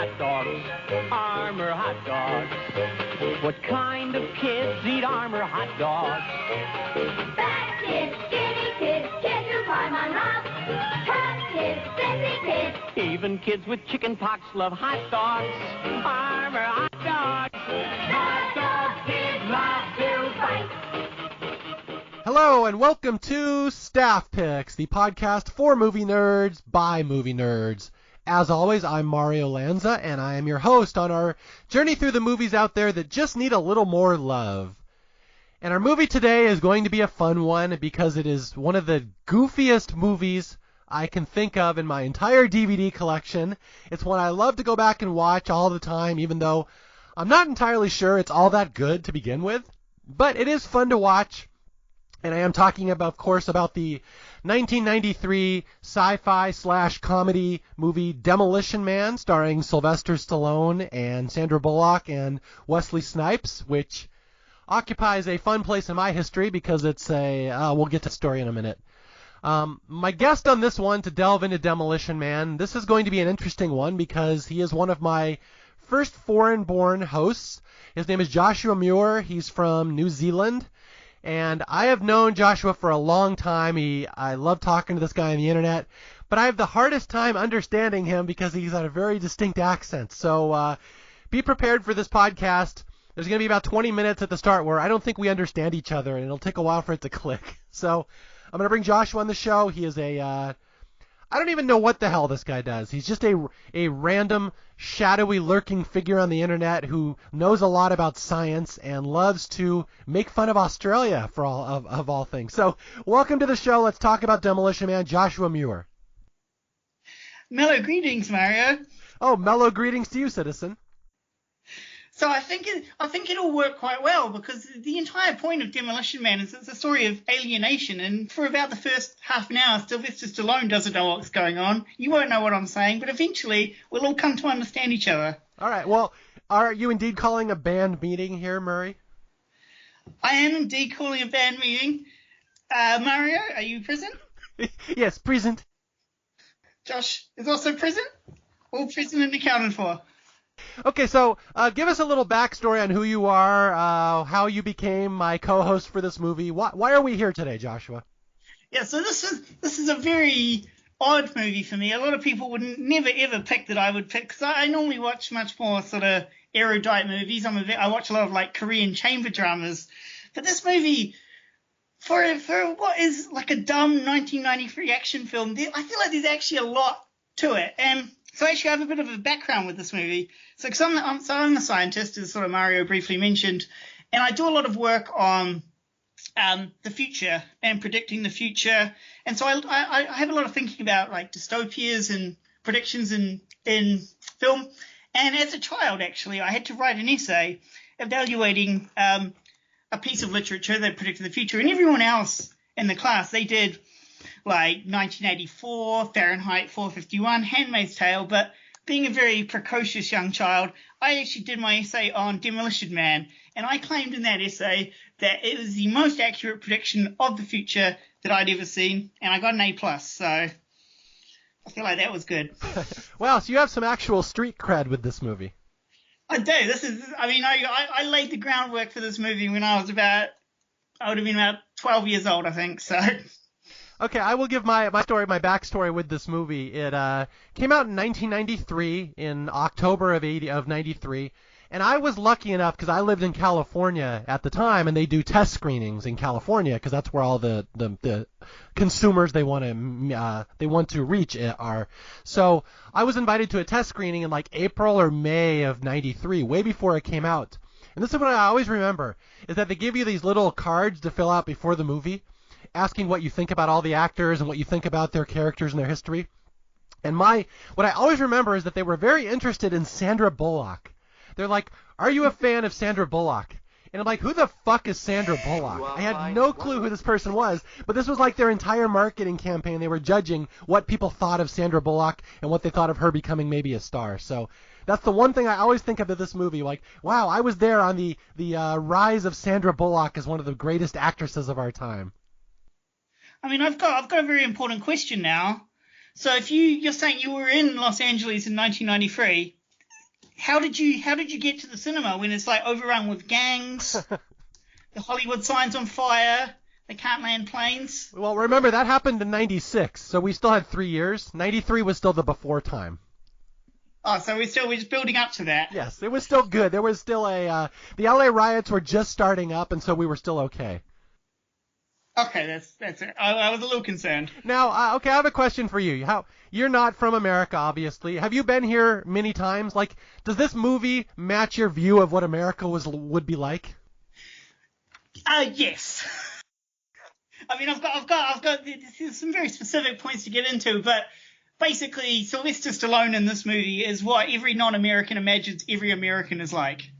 hot dogs, Armour hot dogs. What kind of kids eat Armour hot dogs? Fat kids, skinny kids, kids who climb on rocks, tough kids, sexy kids. Even kids with chicken pox love hot dogs, Armour hot dogs. Hot dogs, kids love to bite. Hello and welcome to Staff Picks, the podcast for movie nerds by movie nerds. As always, I'm Mario Lanza, and I am your host on our journey through the movies out there that just need a little more love. And our movie today is going to be a fun one because it is one of the goofiest movies I can think of in my entire DVD collection. It's one I love to go back and watch all the time, even though I'm not entirely sure it's all that good to begin with. But it is fun to watch. And I am talking about, of course, about the 1993 sci-fi/comedy movie Demolition Man, starring Sylvester Stallone and Sandra Bullock and Wesley Snipes, which occupies a fun place in my history because it's we'll get to the story in a minute. My guest on this one to delve into Demolition Man, this is going to be an interesting one because he is one of my first foreign-born hosts. His name is Joshua Muir. He's from New Zealand. And I have known Joshua for a long time. I love talking to this guy on the internet, but I have the hardest time understanding him because he's got a very distinct accent. So be prepared for this podcast. There's going to be about 20 minutes at the start where I don't think we understand each other, and it'll take a while for it to click. So I'm going to bring Joshua on the show. He is I don't even know what the hell this guy does. He's just a random, shadowy, lurking figure on the internet who knows a lot about science and loves to make fun of Australia for all things. So, welcome to the show. Let's talk about Demolition Man, Joshua Muir. Mellow greetings, Mario. Oh, mellow greetings to you, citizen. So I think it'll work quite well because the entire point of Demolition Man is it's a story of alienation, and for about the first half an hour, Sylvester Stallone doesn't know what's going on. You won't know what I'm saying, but eventually we'll all come to understand each other. All right. Well, are you indeed calling a band meeting here, Murray? I am indeed calling a band meeting. Mario, are you present? Yes, present. Josh is also present. All present and accounted for. Okay, so give us a little backstory on who you are, how you became my co-host for this movie. Why are we here today, Joshua? Yeah, so this is a very odd movie for me. A lot of people would never ever pick that I would pick because I normally watch much more sort of erudite movies. I watch a lot of like Korean chamber dramas, but this movie, for what is like a dumb 1993 action film, I feel like there's actually a lot to it. So actually, I have a bit of a background with this movie. So, I'm a scientist, as sort of Mario briefly mentioned, and I do a lot of work on the future and predicting the future. And so I have a lot of thinking about like dystopias and predictions in film. And as a child, actually, I had to write an essay evaluating a piece of literature that predicted the future. And everyone else in the class, they did like 1984, Fahrenheit 451, Handmaid's Tale, but being a very precocious young child, I actually did my essay on Demolition Man, and I claimed in that essay that it was the most accurate prediction of the future that I'd ever seen, and I got an A+, so I feel like that was good. Wow, so you have some actual street cred with this movie. I do. I laid the groundwork for this movie when I would have been about 12 years old, I think, so... Okay, I will give my backstory with this movie. It came out in 1993, in October of 93, and I was lucky enough because I lived in California at the time, and they do test screenings in California because that's where all the consumers they want to reach are. So I was invited to a test screening in like April or May of 93, way before it came out. And this is what I always remember, is that they give you these little cards to fill out before the movie, asking what you think about all the actors and what you think about their characters and their history. And what I always remember is that they were very interested in Sandra Bullock. They're like, "Are you a fan of Sandra Bullock?" And I'm like, who the fuck is Sandra Bullock? I had no clue who this person was, but this was like their entire marketing campaign. They were judging what people thought of Sandra Bullock and what they thought of her becoming maybe a star. So that's the one thing I always think of this movie. Like, wow, I was there on the rise of Sandra Bullock as one of the greatest actresses of our time. I mean, I've got a very important question now. So if you're saying you were in Los Angeles in 1993, how did you get to the cinema when it's like overrun with gangs, the Hollywood sign's on fire, they can't land planes? Well, remember, that happened in 96, so we still had 3 years. 93 was still the before time. Oh, so we're just building up to that. Yes, it was still good. There was still the LA riots were just starting up, and so we were still okay. Okay, that's it. I was a little concerned. Now, okay, I have a question for you. You're not from America, obviously. Have you been here many times? Like, does this movie match your view of what America would be like? Yes. I mean, I've got some very specific points to get into, but basically, Sylvester Stallone in this movie is what every non-American imagines every American is like.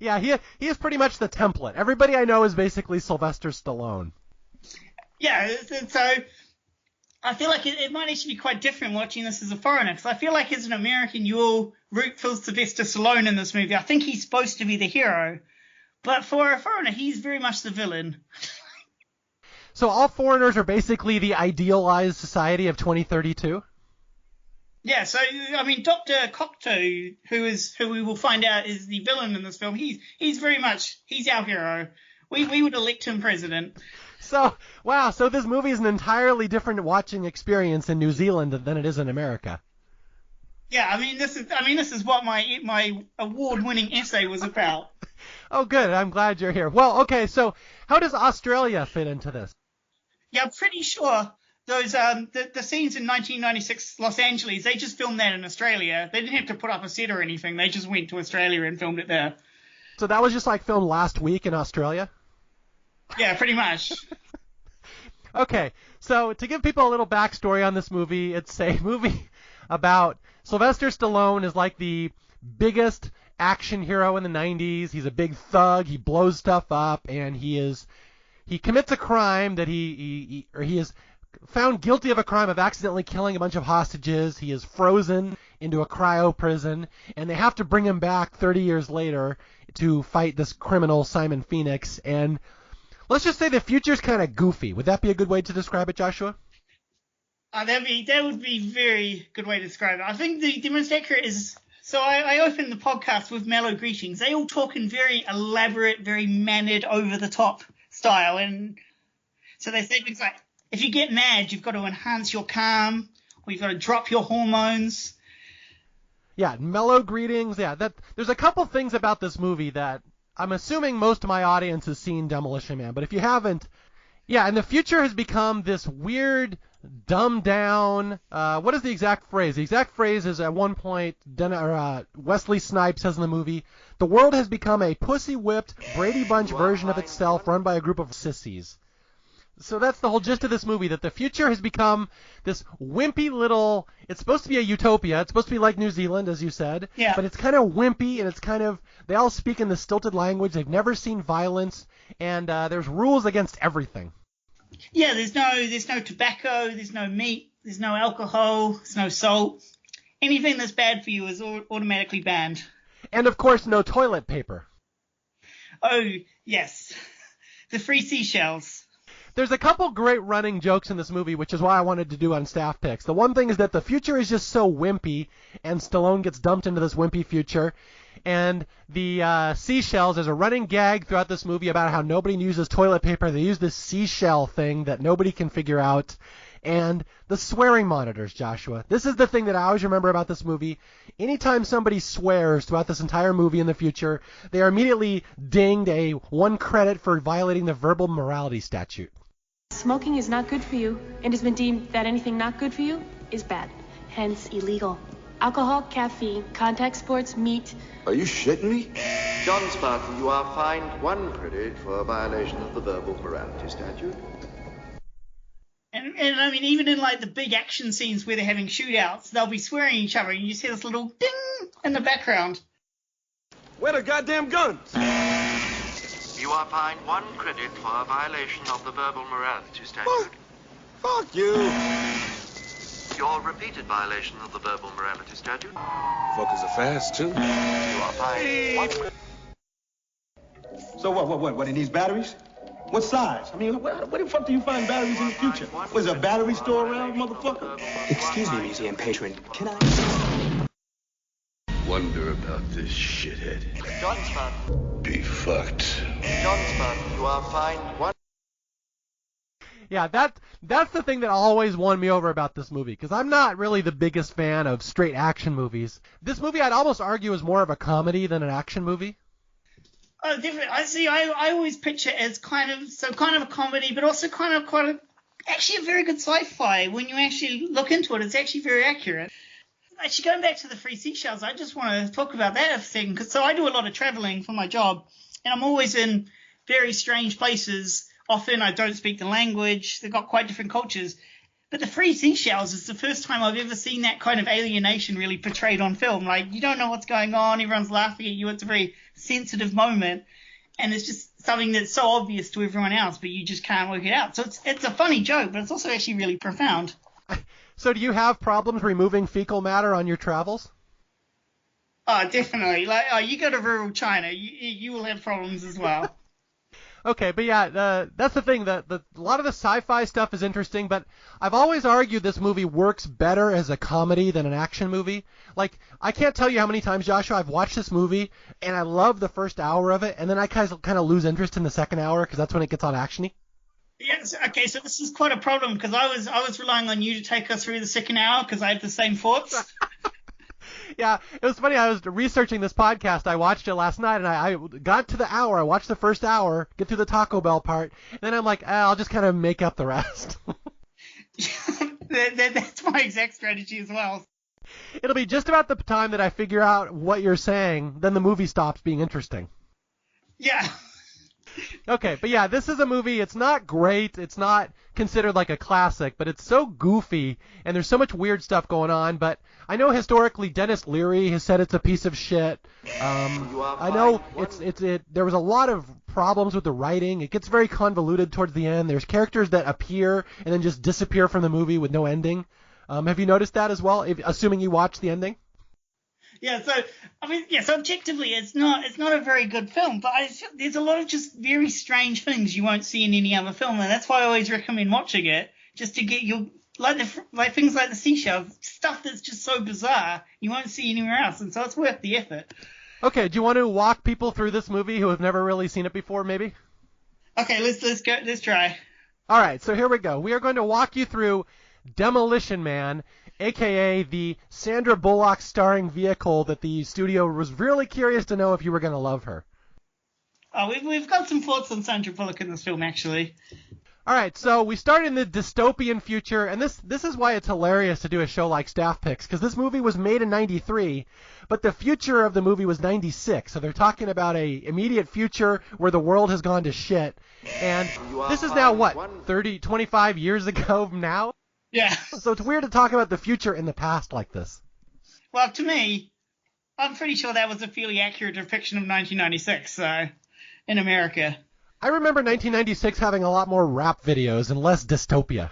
Yeah, he is pretty much the template. Everybody I know is basically Sylvester Stallone. Yeah, so I feel like it might actually be quite different watching this as a foreigner, because I feel like as an American, you'll root for Sylvester Stallone in this movie. I think he's supposed to be the hero, but for a foreigner, he's very much the villain. So all foreigners are basically the idealized society of 2032? Yeah, so, I mean, Dr. Cocteau, who we will find out is the villain in this film, he's very much, he's our hero. We would elect him president. So, wow, so this movie is an entirely different watching experience in New Zealand than it is in America. Yeah, I mean, this is what my award-winning essay was about. Oh, good, I'm glad you're here. Well, okay, so how does Australia fit into this? Yeah, I'm pretty sure those the scenes in 1996 Los Angeles, they just filmed that in Australia. They didn't have to put up a set or anything. They just went to Australia and filmed it there. So that was just like filmed last week in Australia? Yeah, pretty much. Okay, so to give people a little backstory on this movie, it's a movie about Sylvester Stallone is like the biggest action hero in the 90s. He's a big thug. He blows stuff up, and he commits a crime that he is found guilty of a crime of accidentally killing a bunch of hostages. He is frozen into a cryo prison, and they have to bring him back 30 years later to fight this criminal Simon Phoenix. And let's just say the future's kind of goofy. Would that be a good way to describe it, Joshua? That would be a very good way to describe it. I think the most accurate is, so I opened the podcast with mellow greetings. They all talk in very elaborate, very mannered, over-the-top style. And so they say things like, if you get mad, you've got to enhance your calm, or you've got to drop your hormones. Yeah, mellow greetings. Yeah, there's a couple things about this movie that I'm assuming most of my audience has seen Demolition Man, but if you haven't, yeah, and the future has become this weird, dumbed down, what is the exact phrase? The exact phrase is at one point, Wesley Snipes says in the movie, the world has become a pussy-whipped Brady Bunch version of itself run by a group of sissies. So that's the whole gist of this movie, that the future has become this wimpy little, it's supposed to be a utopia, it's supposed to be like New Zealand, as you said, yeah. But it's kind of wimpy, and it's kind of, they all speak in the stilted language, they've never seen violence, and there's rules against everything. Yeah, there's no tobacco, there's no meat, there's no alcohol, there's no salt. Anything that's bad for you is automatically banned. And of course, no toilet paper. Oh, yes. The free seashells. There's a couple great running jokes in this movie, which is why I wanted to do on staff picks. The one thing is that the future is just so wimpy, and Stallone gets dumped into this wimpy future. And the seashells, there's a running gag throughout this movie about how nobody uses toilet paper. They use this seashell thing that nobody can figure out. And the swearing monitors, Joshua. This is the thing that I always remember about this movie. Anytime somebody swears throughout this entire movie in the future, they are immediately dinged a 1 credit for violating the verbal morality statute. Smoking is not good for you, and has been deemed that anything not good for you is bad, hence illegal. Alcohol, caffeine, contact sports, meat. Are you shitting me? John Spartan, you are fined 1 credit for a violation of the verbal morality statute. And I mean, even in like the big action scenes where they're having shootouts, they'll be swearing at each other, and you see this little ding in the background. Where the goddamn guns? You are fined 1 credit for a violation of the verbal morality statute. Fuck you. Your repeated violation of the verbal morality statute. Fuckers are fast, too. You are fined 1 credit. So what, he needs batteries? What size? I mean, where the fuck do you find batteries in the future? Was there a battery store around, motherfucker? Excuse me, museum patron. Can I... wonder about this shithead. Johnston. Be fucked. Johnston, you are fined one. Yeah, that's the thing that always won me over about this movie, because I'm not really the biggest fan of straight action movies. This movie, I'd almost argue, is more of a comedy than an action movie. Oh, definitely. I see. I always picture it as kind of a comedy, but also actually a very good sci-fi. When you actually look into it, it's actually very accurate. Actually, going back to the free seashells, I just want to talk about that a second. So I do a lot of traveling for my job, and I'm always in very strange places. Often I don't speak the language. They've got quite different cultures. But the free seashells is the first time I've ever seen that kind of alienation really portrayed on film. Like, you don't know what's going on. Everyone's laughing at you. It's a very sensitive moment. And it's just something that's so obvious to everyone else, but you just can't work it out. So it's a funny joke, but it's also actually really profound. So do you have problems removing fecal matter on your travels? Oh, definitely. Like, you go to rural China, you will have problems as well. Okay, but yeah, that's the thing. A lot of the sci-fi stuff is interesting, but I've always argued this movie works better as a comedy than an action movie. Like, I can't tell you how many times, Joshua, I've watched this movie, and I love the first hour of it, and then I kind of lose interest in the second hour, because that's when it gets on action-y. Yes, okay, so this is quite a problem, because I was relying on you to take us through the second hour, because I had the same thoughts. Yeah, it was funny. I was researching this podcast. I watched it last night, and I got to the hour. I watched the first hour, get through the Taco Bell part, and then I'm like, I'll just kind of make up the rest. That's my exact strategy as well. It'll be just about the time that I figure out what you're saying, then the movie stops being interesting. Yeah. Okay, but yeah, this is a movie. It's not great. It's not considered like a classic, but it's so goofy, and there's so much weird stuff going on. But I know historically Dennis Leary has said it's a piece of shit. I know there was a lot of problems with the writing. It gets very convoluted towards the end. There's characters that appear and then just disappear from the movie with no ending. Have you noticed that as well, assuming you watched the ending? Yeah, so objectively, it's not a very good film, but there's a lot of just very strange things you won't see in any other film, and that's why I always recommend watching it, just to get you like things like the seashells, stuff that's just so bizarre you won't see anywhere else, and so it's worth the effort. Okay, do you want to walk people through this movie who have never really seen it before, maybe? Okay, let's try. All right, so here we go. We are going to walk you through Demolition Man, a.k.a. the Sandra Bullock starring vehicle that the studio was really curious to know if you were going to love her. Oh, we've got some thoughts on Sandra Bullock in this film, actually. All right, so we start in the dystopian future, and this is why it's hilarious to do a show like Staff Picks, because this movie was made in 93, but the future of the movie was 96, so they're talking about a immediate future where the world has gone to shit, and this is now, 25 years ago now? Yeah. So it's weird to talk about the future in the past like this. Well, to me, I'm pretty sure that was a fairly accurate depiction of 1996, so, in America. I remember 1996 having a lot more rap videos and less dystopia.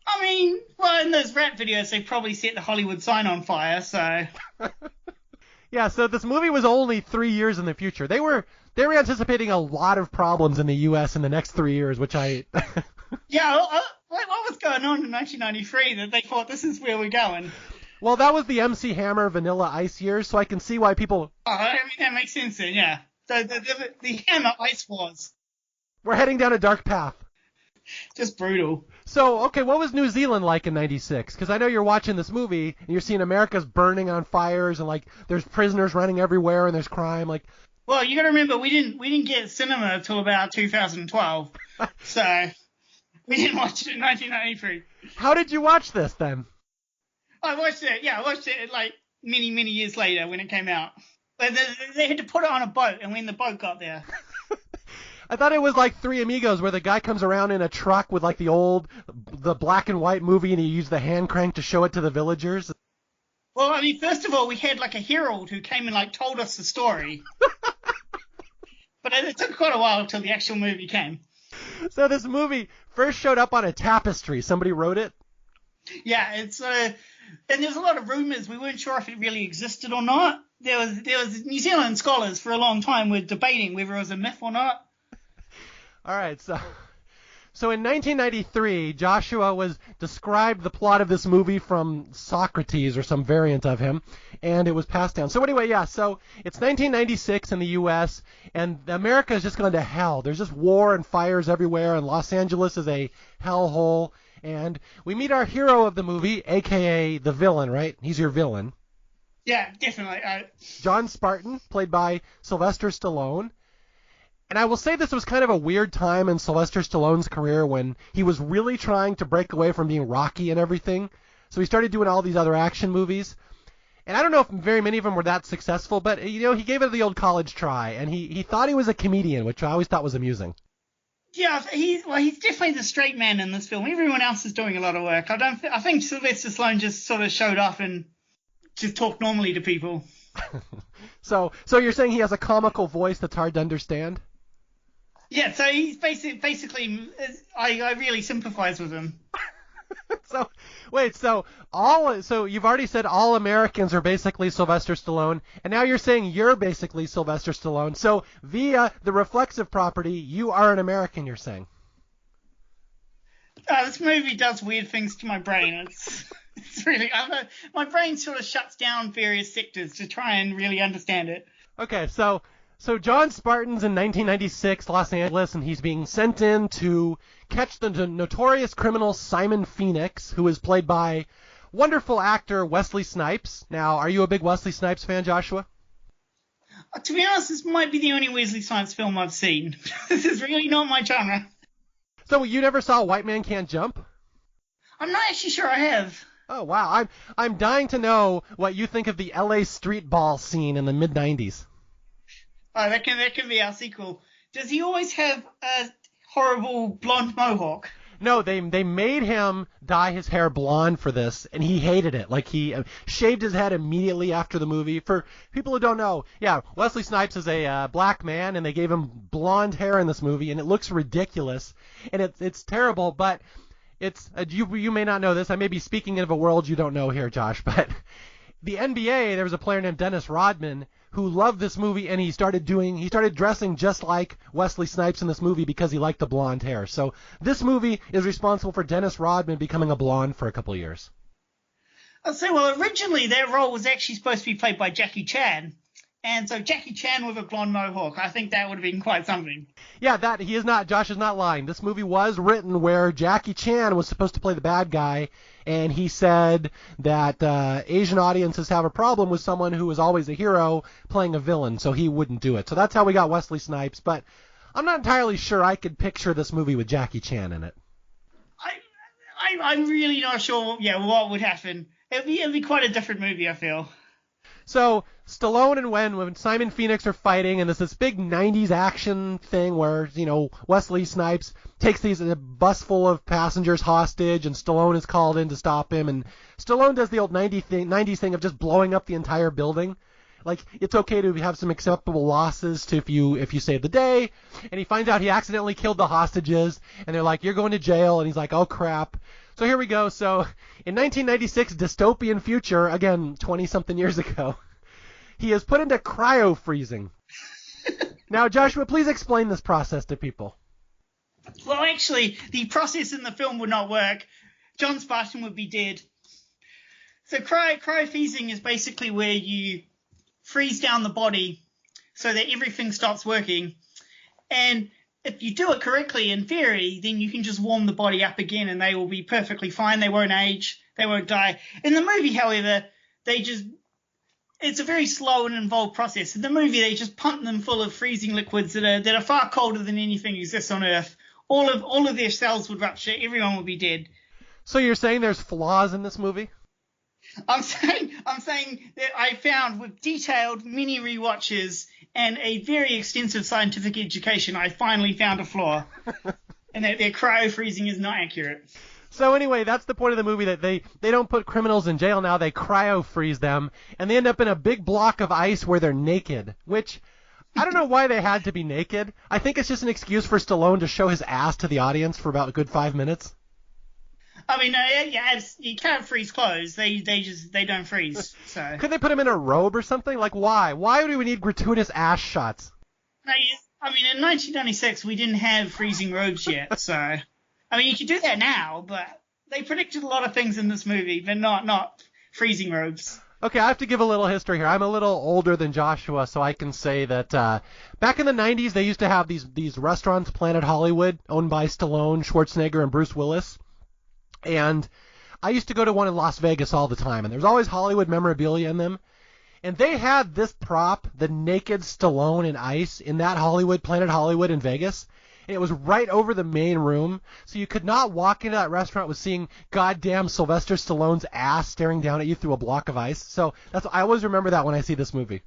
I mean, well, in those rap videos, they probably set the Hollywood sign on fire, so... Yeah, so this movie was only 3 years in the future. They were anticipating a lot of problems in the U.S. in the next 3 years, which I... Yeah, what was going on in 1993 that they thought this is where we're going? Well, that was the MC Hammer Vanilla Ice years, so I can see why people... Oh, I mean, that makes sense then, yeah. So the Hammer Ice Wars. We're heading down a dark path. Just brutal. So, okay, what was New Zealand like in 96? Because I know you're watching this movie, and you're seeing America's burning on fires, and, like, there's prisoners running everywhere, and there's crime, like... Well, you got to remember, we didn't get cinema until about 2012, so... We didn't watch it in 1993. How did you watch this, then? I watched it like many, many years later when it came out. They had to put it on a boat, and when the boat got there. I thought it was like Three Amigos, where the guy comes around in a truck with like the black and white movie, and he used the hand crank to show it to the villagers. Well, I mean, first of all, we had like a herald who came and like told us the story. But it took quite a while until the actual movie came. So this movie first showed up on a tapestry. Somebody wrote it? Yeah, and there was a lot of rumors. We weren't sure if it really existed or not. There was New Zealand scholars for a long time were debating whether it was a myth or not. All right, So in 1993, Joshua was described the plot of this movie from Socrates or some variant of him, and it was passed down. So anyway, yeah, so it's 1996 in the U.S., and America has just gone to hell. There's just war and fires everywhere, and Los Angeles is a hellhole. And we meet our hero of the movie, a.k.a. the villain, right? He's your villain. Yeah, definitely. John Spartan, played by Sylvester Stallone. And I will say this was kind of a weird time in Sylvester Stallone's career when he was really trying to break away from being Rocky and everything. So he started doing all these other action movies. And I don't know if very many of them were that successful, but, you know, he gave it the old college try. And he thought he was a comedian, which I always thought was amusing. Yeah, he's definitely the straight man in this film. Everyone else is doing a lot of work. I think Sylvester Stallone just sort of showed up and just talked normally to people. So you're saying he has a comical voice that's hard to understand? Yeah, so he's basically I really sympathize with him. So you've already said all Americans are basically Sylvester Stallone, and now you're saying you're basically Sylvester Stallone. So via the reflexive property, you are an American, you're saying. This movie does weird things to my brain. It's really my brain sort of shuts down various sectors to try and really understand it. Okay, so John Spartan's in 1996 Los Angeles, and he's being sent in to catch the notorious criminal Simon Phoenix, who is played by wonderful actor Wesley Snipes. Now, are you a big Wesley Snipes fan, Joshua? To be honest, this might be the only Wesley Snipes film I've seen. This is really not my genre. So you never saw White Man Can't Jump? I'm not actually sure I have. Oh, wow. I'm dying to know what you think of the LA street ball scene in the mid-90s. Oh, that can be our sequel. Does he always have a horrible blonde mohawk? No, they made him dye his hair blonde for this, and he hated it. Like, he shaved his head immediately after the movie. For people who don't know, yeah, Wesley Snipes is a black man, and they gave him blonde hair in this movie, and it looks ridiculous, and it's terrible, but it's you may not know this. I may be speaking of a world you don't know here, Josh, but the NBA, there was a player named Dennis Rodman who loved this movie, and he started dressing just like Wesley Snipes in this movie because he liked the blonde hair. So this movie is responsible for Dennis Rodman becoming a blonde for a couple of years. I'll say, well, originally their role was actually supposed to be played by Jackie Chan. And so Jackie Chan with a blonde mohawk, I think that would have been quite something. Yeah, Josh is not lying. This movie was written where Jackie Chan was supposed to play the bad guy, and he said that Asian audiences have a problem with someone who is always a hero playing a villain, so he wouldn't do it. So that's how we got Wesley Snipes, but I'm not entirely sure I could picture this movie with Jackie Chan in it. I'm really not sure, what would happen. It'd be quite a different movie, I feel. So Stallone and when Simon Phoenix are fighting, and there's this big 90s action thing where, Wesley Snipes takes a bus full of passengers hostage, and Stallone is called in to stop him, and Stallone does the old 90s thing of just blowing up the entire building. Like, it's okay to have some acceptable losses if you save the day, and he finds out he accidentally killed the hostages, and they're like, you're going to jail, and he's like, oh crap. So here we go. So in 1996 dystopian future, again 20-something years ago, he is put into cryo-freezing. Now, Joshua, please explain this process to people. Well, actually, the process in the film would not work. John Spartan would be dead. So cryo-freezing is basically where you freeze down the body so that everything stops working. And if you do it correctly, in theory, then you can just warm the body up again and they will be perfectly fine. They won't age. They won't die. In the movie, however, it's a very slow and involved process. In the movie, they just pump them full of freezing liquids that are far colder than anything exists on Earth. All of their cells would rupture. Everyone would be dead. So you're saying there's flaws in this movie? I'm saying that I found with detailed mini rewatches and a very extensive scientific education, I finally found a flaw, and that their cryo-freezing is not accurate. So anyway, that's the point of the movie, that they don't put criminals in jail now, they cryo-freeze them, and they end up in a big block of ice where they're naked, which I don't know why they had to be naked. I think it's just an excuse for Stallone to show his ass to the audience for about a good 5 minutes. I mean, you can't freeze clothes. They don't freeze. So could they put him in a robe or something? Like, why? Why do we need gratuitous ass shots? I mean, in 1996 we didn't have freezing robes yet, so. I mean, you could do that now, but they predicted a lot of things in this movie, but not freezing robes. Okay, I have to give a little history here. I'm a little older than Joshua, so I can say that back in the 90s, they used to have these restaurants, Planet Hollywood, owned by Stallone, Schwarzenegger, and Bruce Willis. And I used to go to one in Las Vegas all the time, and there's always Hollywood memorabilia in them. And they had this prop, the naked Stallone in ice, in that Planet Hollywood in Vegas. And it was right over the main room, so you could not walk into that restaurant with seeing goddamn Sylvester Stallone's ass staring down at you through a block of ice. So I always remember that when I see this movie.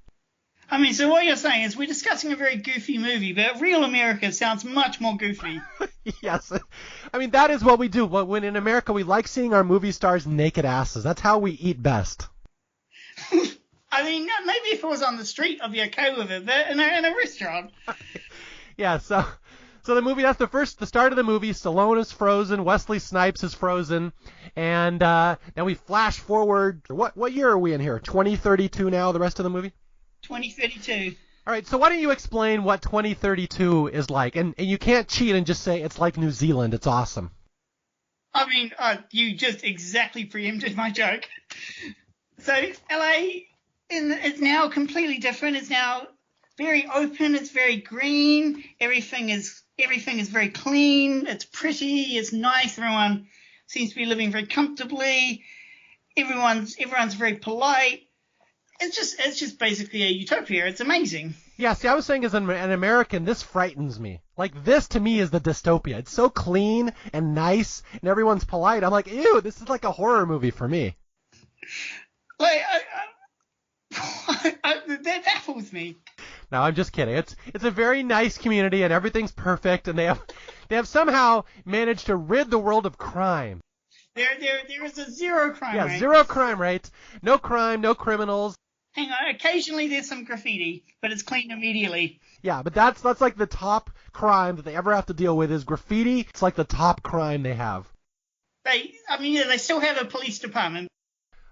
I mean, so what you're saying is we're discussing a very goofy movie, but real America sounds much more goofy. Yes. I mean, that is what we do. When in America, we like seeing our movie stars' naked asses. That's how we eat best. I mean, maybe if it was on the street, I'd be okay with it, but in a restaurant. Yeah, so the movie, that's the start of the movie. Stallone is frozen, Wesley Snipes is frozen, and now we flash forward. What year are we in here? 2032 now, the rest of the movie? 2032. All right, so why don't you explain what 2032 is like? And you can't cheat and just say it's like New Zealand. It's awesome. I mean, you just exactly preempted my joke. So LA it's now completely different. It's now very open. It's very green. Everything is very clean. It's pretty. It's nice. Everyone seems to be living very comfortably. Everyone's very polite. It's just basically a utopia. It's amazing. Yeah, see, I was saying as an American, this frightens me. Like, this to me is the dystopia. It's so clean and nice, and everyone's polite. I'm like, ew, this is like a horror movie for me. Like, that baffles me. No, I'm just kidding. It's a very nice community, and everything's perfect, and they have somehow managed to rid the world of crime. There is a zero crime rate. Yeah, zero crime rate. No crime, no criminals. Hang on, occasionally there's some graffiti, but it's cleaned immediately. Yeah, but that's like the top crime that they ever have to deal with is graffiti. It's like the top crime they have. They still have a police department.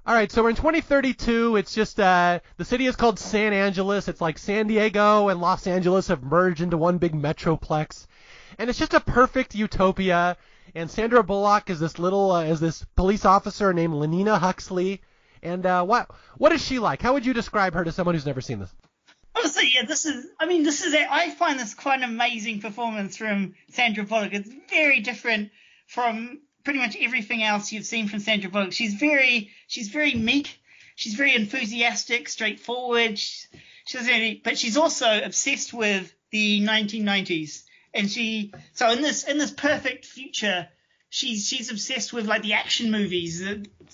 All right, so we're in 2032. It's just the city is called San Angeles. It's like San Diego and Los Angeles have merged into one big metroplex, and it's just a perfect utopia. And Sandra Bullock is this this police officer named Lenina Huxley. And what is she like? How would you describe her to someone who's never seen this? Honestly, yeah, I find this quite an amazing performance from Sandra Bullock. It's very different from pretty much everything else you've seen from Sandra Bullock. She's very meek. She's very enthusiastic, straightforward. But she's also obsessed with the 1990s. And so in this perfect future, she's obsessed with like the action movies.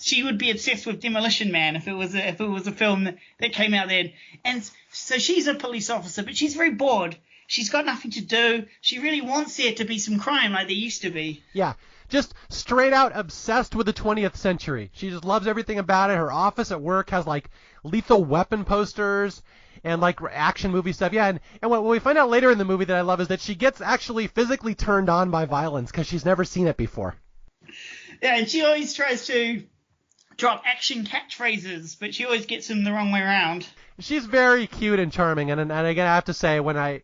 She would be obsessed with Demolition Man if it was a film that came out then. And so she's a police officer, but she's very bored. She's got nothing to do. She really wants there to be some crime like there used to be. Yeah, just straight out obsessed with the 20th century. She just loves everything about it. Her office at work has like Lethal Weapon posters and like action movie stuff. Yeah, and what we find out later in the movie that I love is that she gets actually physically turned on by violence because she's never seen it before. Yeah, and she always tries to drop action catchphrases, but she always gets them the wrong way around. She's very cute and charming, and again, I have to say, when I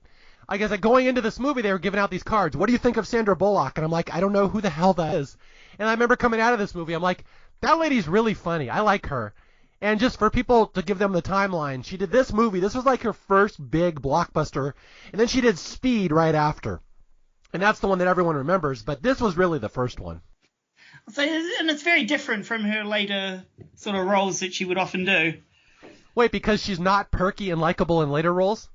guess going into this movie, they were giving out these cards. What do you think of Sandra Bullock? And I'm like, I don't know who the hell that is. And I remember coming out of this movie, I'm like, that lady's really funny. I like her. And just for people to give them the timeline, she did this movie. This was like her first big blockbuster. And then she did Speed right after. And that's the one that everyone remembers. But this was really the first one. So, and it's very different from her later sort of roles that she would often do. Wait, because she's not perky and likable in later roles?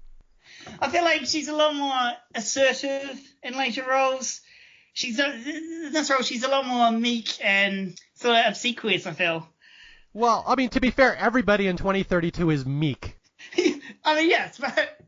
I feel like she's a lot more assertive in later roles. In this role, she's a lot more meek and sort of obsequious, I feel. Well, I mean, to be fair, everybody in 2032 is meek. I mean, yes, but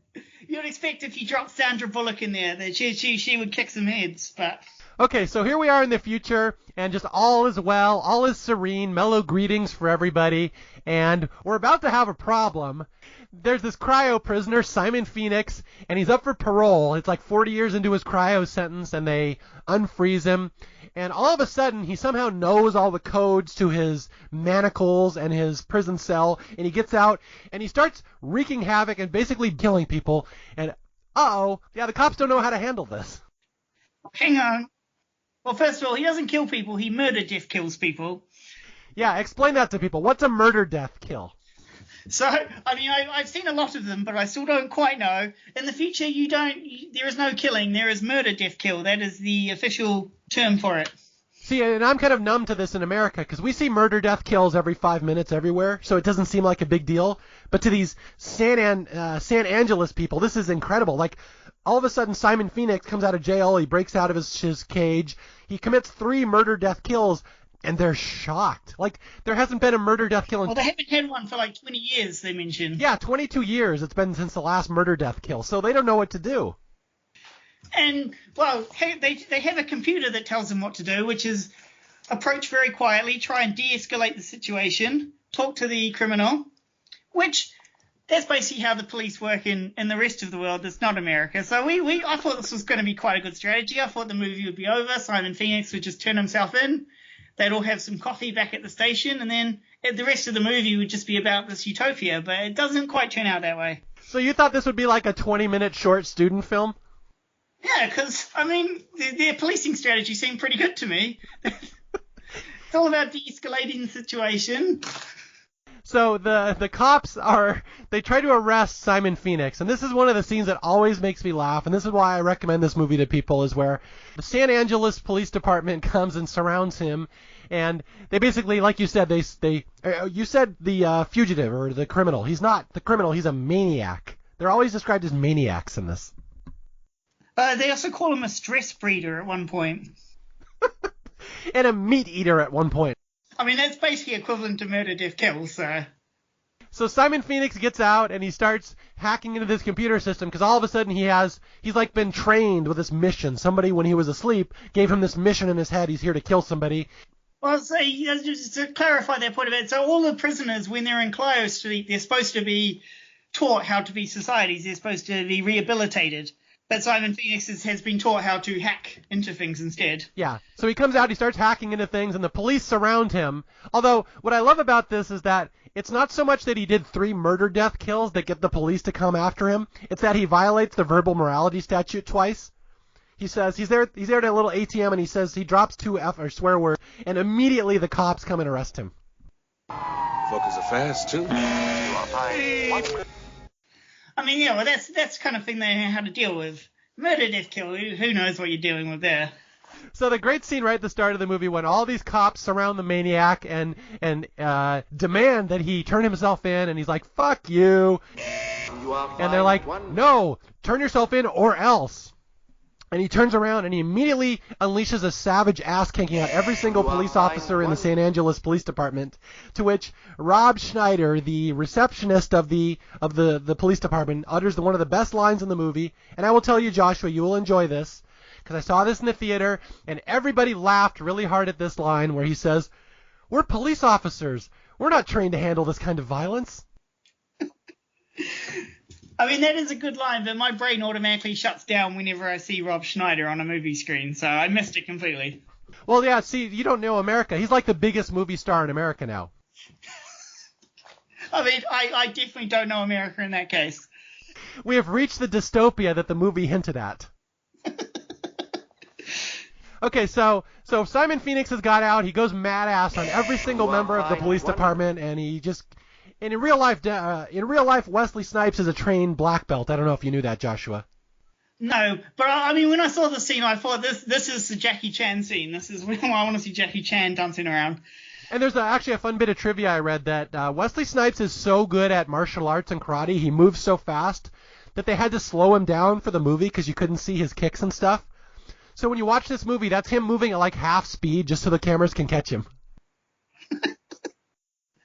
you'd expect if you dropped Sandra Bullock in there that she would kick some heads, but... Okay, so here we are in the future, and just all is well, all is serene, mellow greetings for everybody, and we're about to have a problem. There's this cryo prisoner, Simon Phoenix, and he's up for parole. It's like 40 years into his cryo sentence, and they unfreeze him. And all of a sudden, he somehow knows all the codes to his manacles and his prison cell, and he gets out, and he starts wreaking havoc and basically killing people. And, yeah, the cops don't know how to handle this. Hang on. Well, first of all, he doesn't kill people. He death kills people. Yeah, explain that to people. What's a murder death kill? So, I mean, I've seen a lot of them, but I still don't quite know. In the future, there is no killing. There is murder death kill. That is the official term for it. See, and I'm kind of numb to this in America because we see murder death kills every 5 minutes everywhere, so it doesn't seem like a big deal. But to these San Angeles people, this is incredible. Like, all of a sudden, Simon Phoenix comes out of jail. He breaks out of his cage. He commits 3 murder death kills. And they're shocked. Like, there hasn't been a murder death kill in... Well, they haven't had one for like 20 years, they mentioned. Yeah, 22 years it's been since the last murder death kill, so they don't know what to do. And, well, they have a computer that tells them what to do, which is approach very quietly, try and de-escalate the situation, talk to the criminal, which... That's basically how the police work in the rest of the world that's not America. So I thought this was going to be quite a good strategy. I thought the movie would be over. Simon Phoenix would just turn himself in. They'd all have some coffee back at the station, and then the rest of the movie would just be about this utopia, but it doesn't quite turn out that way. So you thought this would be like a 20-minute short student film? Yeah, because, I mean, their policing strategy seemed pretty good to me. It's all about de-escalating the situation. So the cops they try to arrest Simon Phoenix, and this is one of the scenes that always makes me laugh, and this is why I recommend this movie to people, is where the San Angeles Police Department comes and surrounds him, and they basically, like you said, you said the fugitive or the criminal. He's not the criminal, he's a maniac. They're always described as maniacs in this. They also call him a stress breeder at one point. And a meat eater at one point. I mean, that's basically equivalent to murder, death, kill, so... So Simon Phoenix gets out, and he starts hacking into this computer system, because all of a sudden he's like been trained with this mission. Somebody, when he was asleep, gave him this mission in his head. He's here to kill somebody. Well, so just to clarify that point of it, so all the prisoners, when they're in cryosleep, they're supposed to be taught how to be societies. They're supposed to be rehabilitated. But Simon Phoenix has been taught how to hack into things instead. Yeah. So he comes out, he starts hacking into things, and the police surround him. Although, what I love about this is that it's not so much that he did 3 murder death kills that get the police to come after him. It's that he violates the verbal morality statute twice. He says he's there at a little ATM, and he says he drops 2 swear words, and immediately the cops come and arrest him. Fuckers are fast, too. I mean, yeah, well, that's the kind of thing they know how to deal with. Murder, death, kill, who knows what you're dealing with there. So the great scene right at the start of the movie when all these cops surround the maniac and demand that he turn himself in, and he's like, fuck you. And they're like, no, turn yourself in or else. And he turns around and he immediately unleashes a savage ass-kicking at every single police officer in the San Angeles Police Department, to which Rob Schneider, the receptionist of the police department, utters one of the best lines in the movie. And I will tell you, Joshua, you will enjoy this, because I saw this in the theater, and everybody laughed really hard at this line where he says, "We're police officers. We're not trained to handle this kind of violence." I mean, that is a good line, but my brain automatically shuts down whenever I see Rob Schneider on a movie screen, so I missed it completely. Well, yeah, see, you don't know America. He's like the biggest movie star in America now. I mean, I definitely don't know America in that case. We have reached the dystopia that the movie hinted at. Okay, so Simon Phoenix has got out. He goes mad ass on every single member of the police department, and he just... And in real life, Wesley Snipes is a trained black belt. I don't know if you knew that, Joshua. No, but I mean, when I saw the scene, I thought this is the Jackie Chan scene. This is when I want to see Jackie Chan dancing around. And there's actually a fun bit of trivia I read that Wesley Snipes is so good at martial arts and karate, he moves so fast, that they had to slow him down for the movie because you couldn't see his kicks and stuff. So when you watch this movie, that's him moving at like half speed just so the cameras can catch him.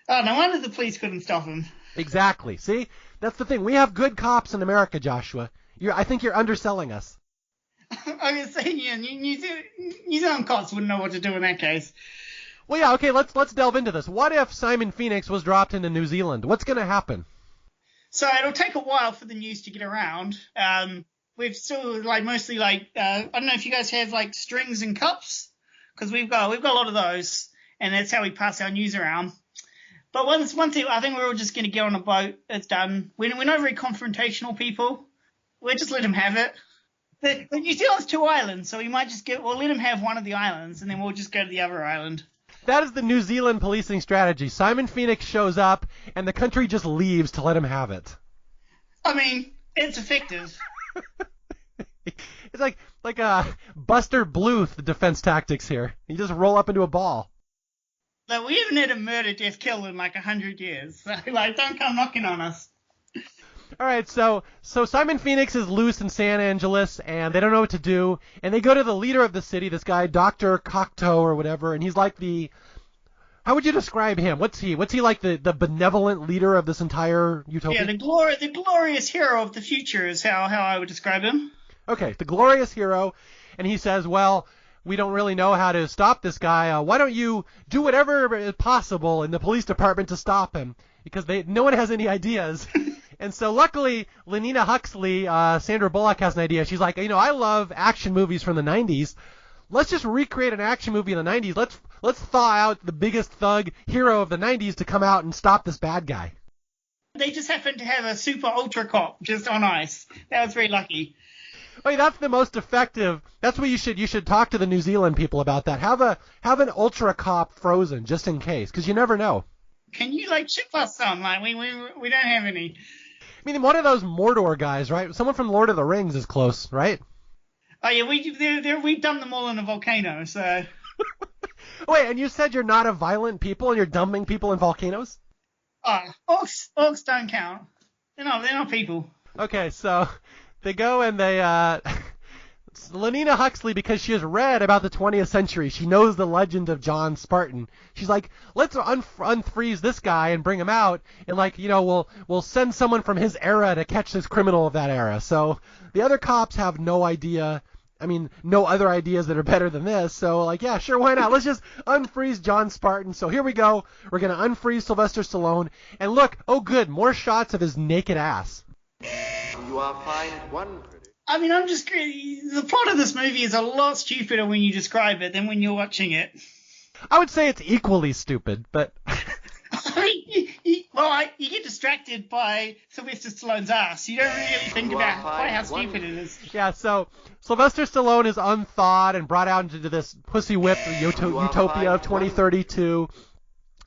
Oh, no wonder the police couldn't stop him. Exactly. See? That's the thing. We have good cops in America, Joshua. I think you're underselling us. I was saying, yeah, New Zealand cops wouldn't know what to do in that case. Well, yeah, okay, let's delve into this. What if Simon Phoenix was dropped into New Zealand? What's going to happen? So it'll take a while for the news to get around. We've still, mostly, I don't know if you guys have, strings and cups, because we've got a lot of those, and that's how we pass our news around. But one thing, I think we're all just going to get on a boat. It's done. We're not very confrontational people. We'll just let them have it. The New Zealand's 2 islands, so we might just we'll let him have one of the islands, and then we'll just go to the other island. That is the New Zealand policing strategy. Simon Phoenix shows up, and the country just leaves to let him have it. I mean, it's effective. It's like Buster Bluth, the defense tactics here. You just roll up into a ball. Like, we haven't had a murder, death, kill in like 100 years. So, like, don't come knocking on us. All right, so Simon Phoenix is loose in San Angeles, and they don't know what to do, and they go to the leader of the city, this guy, Dr. Cocteau or whatever, and he's like how would you describe him? What's he like, the benevolent leader of this entire utopia? Yeah, the glorious hero of the future is how I would describe him. Okay, the glorious hero, and he says, well, we don't really know how to stop this guy. Why don't you do whatever is possible in the police department to stop him? Because no one has any ideas. And so luckily, Lenina Huxley, Sandra Bullock, has an idea. She's like, I love action movies from the 90s. Let's just recreate an action movie in the 90s. Let's thaw out the biggest thug hero of the 90s to come out and stop this bad guy. They just happened to have a super ultra cop just on ice. That was very lucky. Wait, that's the most effective. That's what you should talk to the New Zealand people about that. Have an ultra cop frozen just in case, because you never know. Can you ship us some? Like we don't have any. I mean, one of those Mordor guys, right? Someone from Lord of the Rings is close, right? Oh yeah, we dumped them all in a volcano. So. Wait, and you said you're not a violent people and you're dumping people in volcanoes? Orcs don't count. They're not people. Okay, so they go and they Lenina Huxley, because she has read about the 20th century, she knows the legend of John Spartan. She's like, let's unfreeze this guy and bring him out, and we'll send someone from his era to catch this criminal of that era. So the other cops have no idea. I mean, no other ideas that are better than this. So yeah, sure, why not? Let's just unfreeze John Spartan. So here we go. We're gonna unfreeze Sylvester Stallone, and look, oh good, more shots of his naked ass. You are fine at one critic. I mean, the plot of this movie is a lot stupider when you describe it than when you're watching it. I would say it's equally stupid, but... I mean, you get distracted by Sylvester Stallone's ass. You don't really think about quite how stupid it is. Yeah, so Sylvester Stallone is unthawed and brought out into this pussy-whipped utopia of 2032.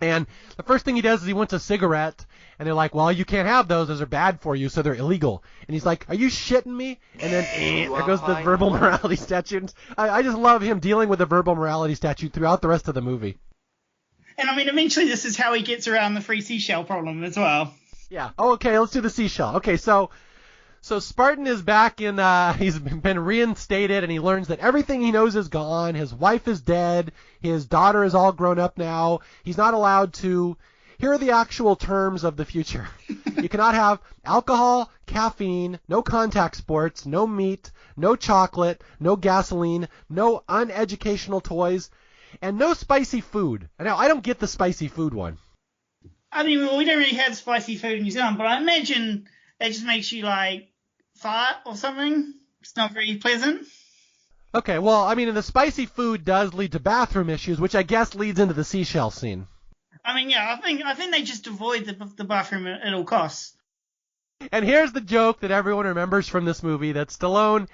And the first thing he does is he wants a cigarette, and they're like, well, you can't have those are bad for you, so they're illegal. And he's like, are you shitting me? And then there goes the verbal morality statute. I just love him dealing with the verbal morality statute throughout the rest of the movie. And I mean, eventually this is how he gets around the free seashell problem as well. Yeah. Oh, okay, let's do the seashell. Okay, so Spartan is back in, he's been reinstated, and he learns that everything he knows is gone. His wife is dead. His daughter is all grown up now. He's not allowed to. Here are the actual terms of the future. You cannot have alcohol, caffeine, no contact sports, no meat, no chocolate, no gasoline, no uneducational toys, and no spicy food. Now, I don't get the spicy food one. I mean, we don't really have spicy food in New Zealand, but I imagine it just makes you, fart or something. It's not very pleasant. Okay, well, I mean, the spicy food does lead to bathroom issues, which I guess leads into the seashell scene. I mean, yeah, I think they just avoid the bathroom at all costs. And here's the joke that everyone remembers from this movie, that Stallone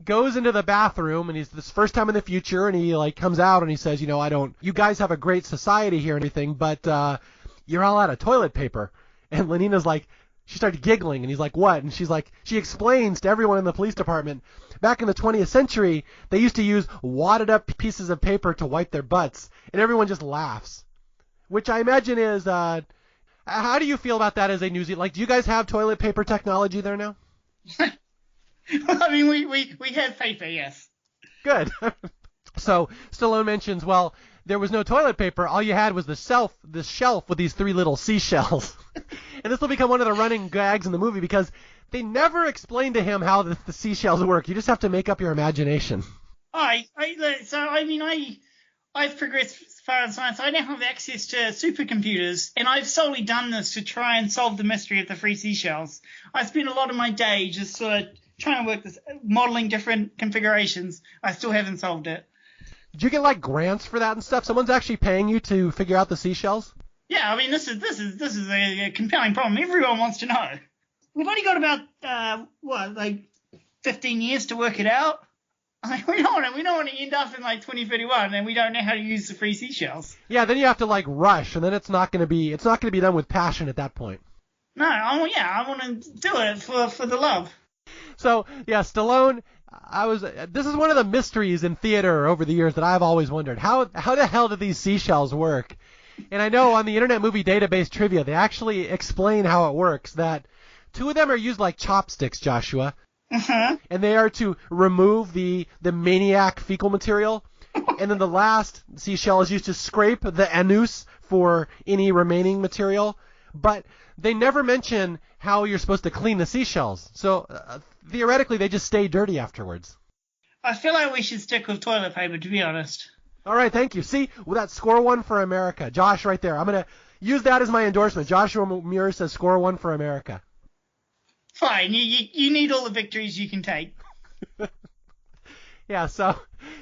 goes into the bathroom, and he's this first time in the future, and he comes out and he says, you guys have a great society here and everything, but you're all out of toilet paper. And Lenina's like, she started giggling, and he's like, what? And she's like, she explains to everyone in the police department, back in the 20th century, they used to use wadded up pieces of paper to wipe their butts, and everyone just laughs. Which I imagine is, how do you feel about that as a New Zealand? Do you guys have toilet paper technology there now? I mean, we have paper, yes. Good. So Stallone mentions, well, there was no toilet paper. All you had was this shelf with these 3 little seashells. And this will become one of the running gags in the movie because they never explain to him how the seashells work. You just have to make up your imagination. I've progressed as far in science. I now have access to supercomputers, and I've solely done this to try and solve the mystery of the free seashells. I spend a lot of my day just sort of trying to work this, modeling different configurations. I still haven't solved it. Did you get grants for that and stuff? Someone's actually paying you to figure out the seashells? Yeah, I mean this is a compelling problem. Everyone wants to know. We've only got about 15 years to work it out. We don't want to end up in like 2031 and we don't know how to use the free seashells. Yeah, then you have to like rush, and then it's not going to be done with passion at that point. No, I want to do it for the love. So yeah, Stallone. This is one of the mysteries in theater over the years that I've always wondered. How the hell did these seashells work? And I know on the Internet Movie Database trivia they actually explain how it works. That 2 of them are used like chopsticks, Joshua. Uh-huh. And they are to remove the maniac fecal material, and then the last seashell is used to scrape the anus for any remaining material. But they never mention how you're supposed to clean the seashells, so theoretically they just stay dirty afterwards. I feel like we should stick with toilet paper, to be honest. All right, thank you. See, well, that's score 1 for America. Josh, right there. I'm going to use that as my endorsement. Joshua Muir says score 1 for America. Fine, you need all the victories you can take. Yeah, so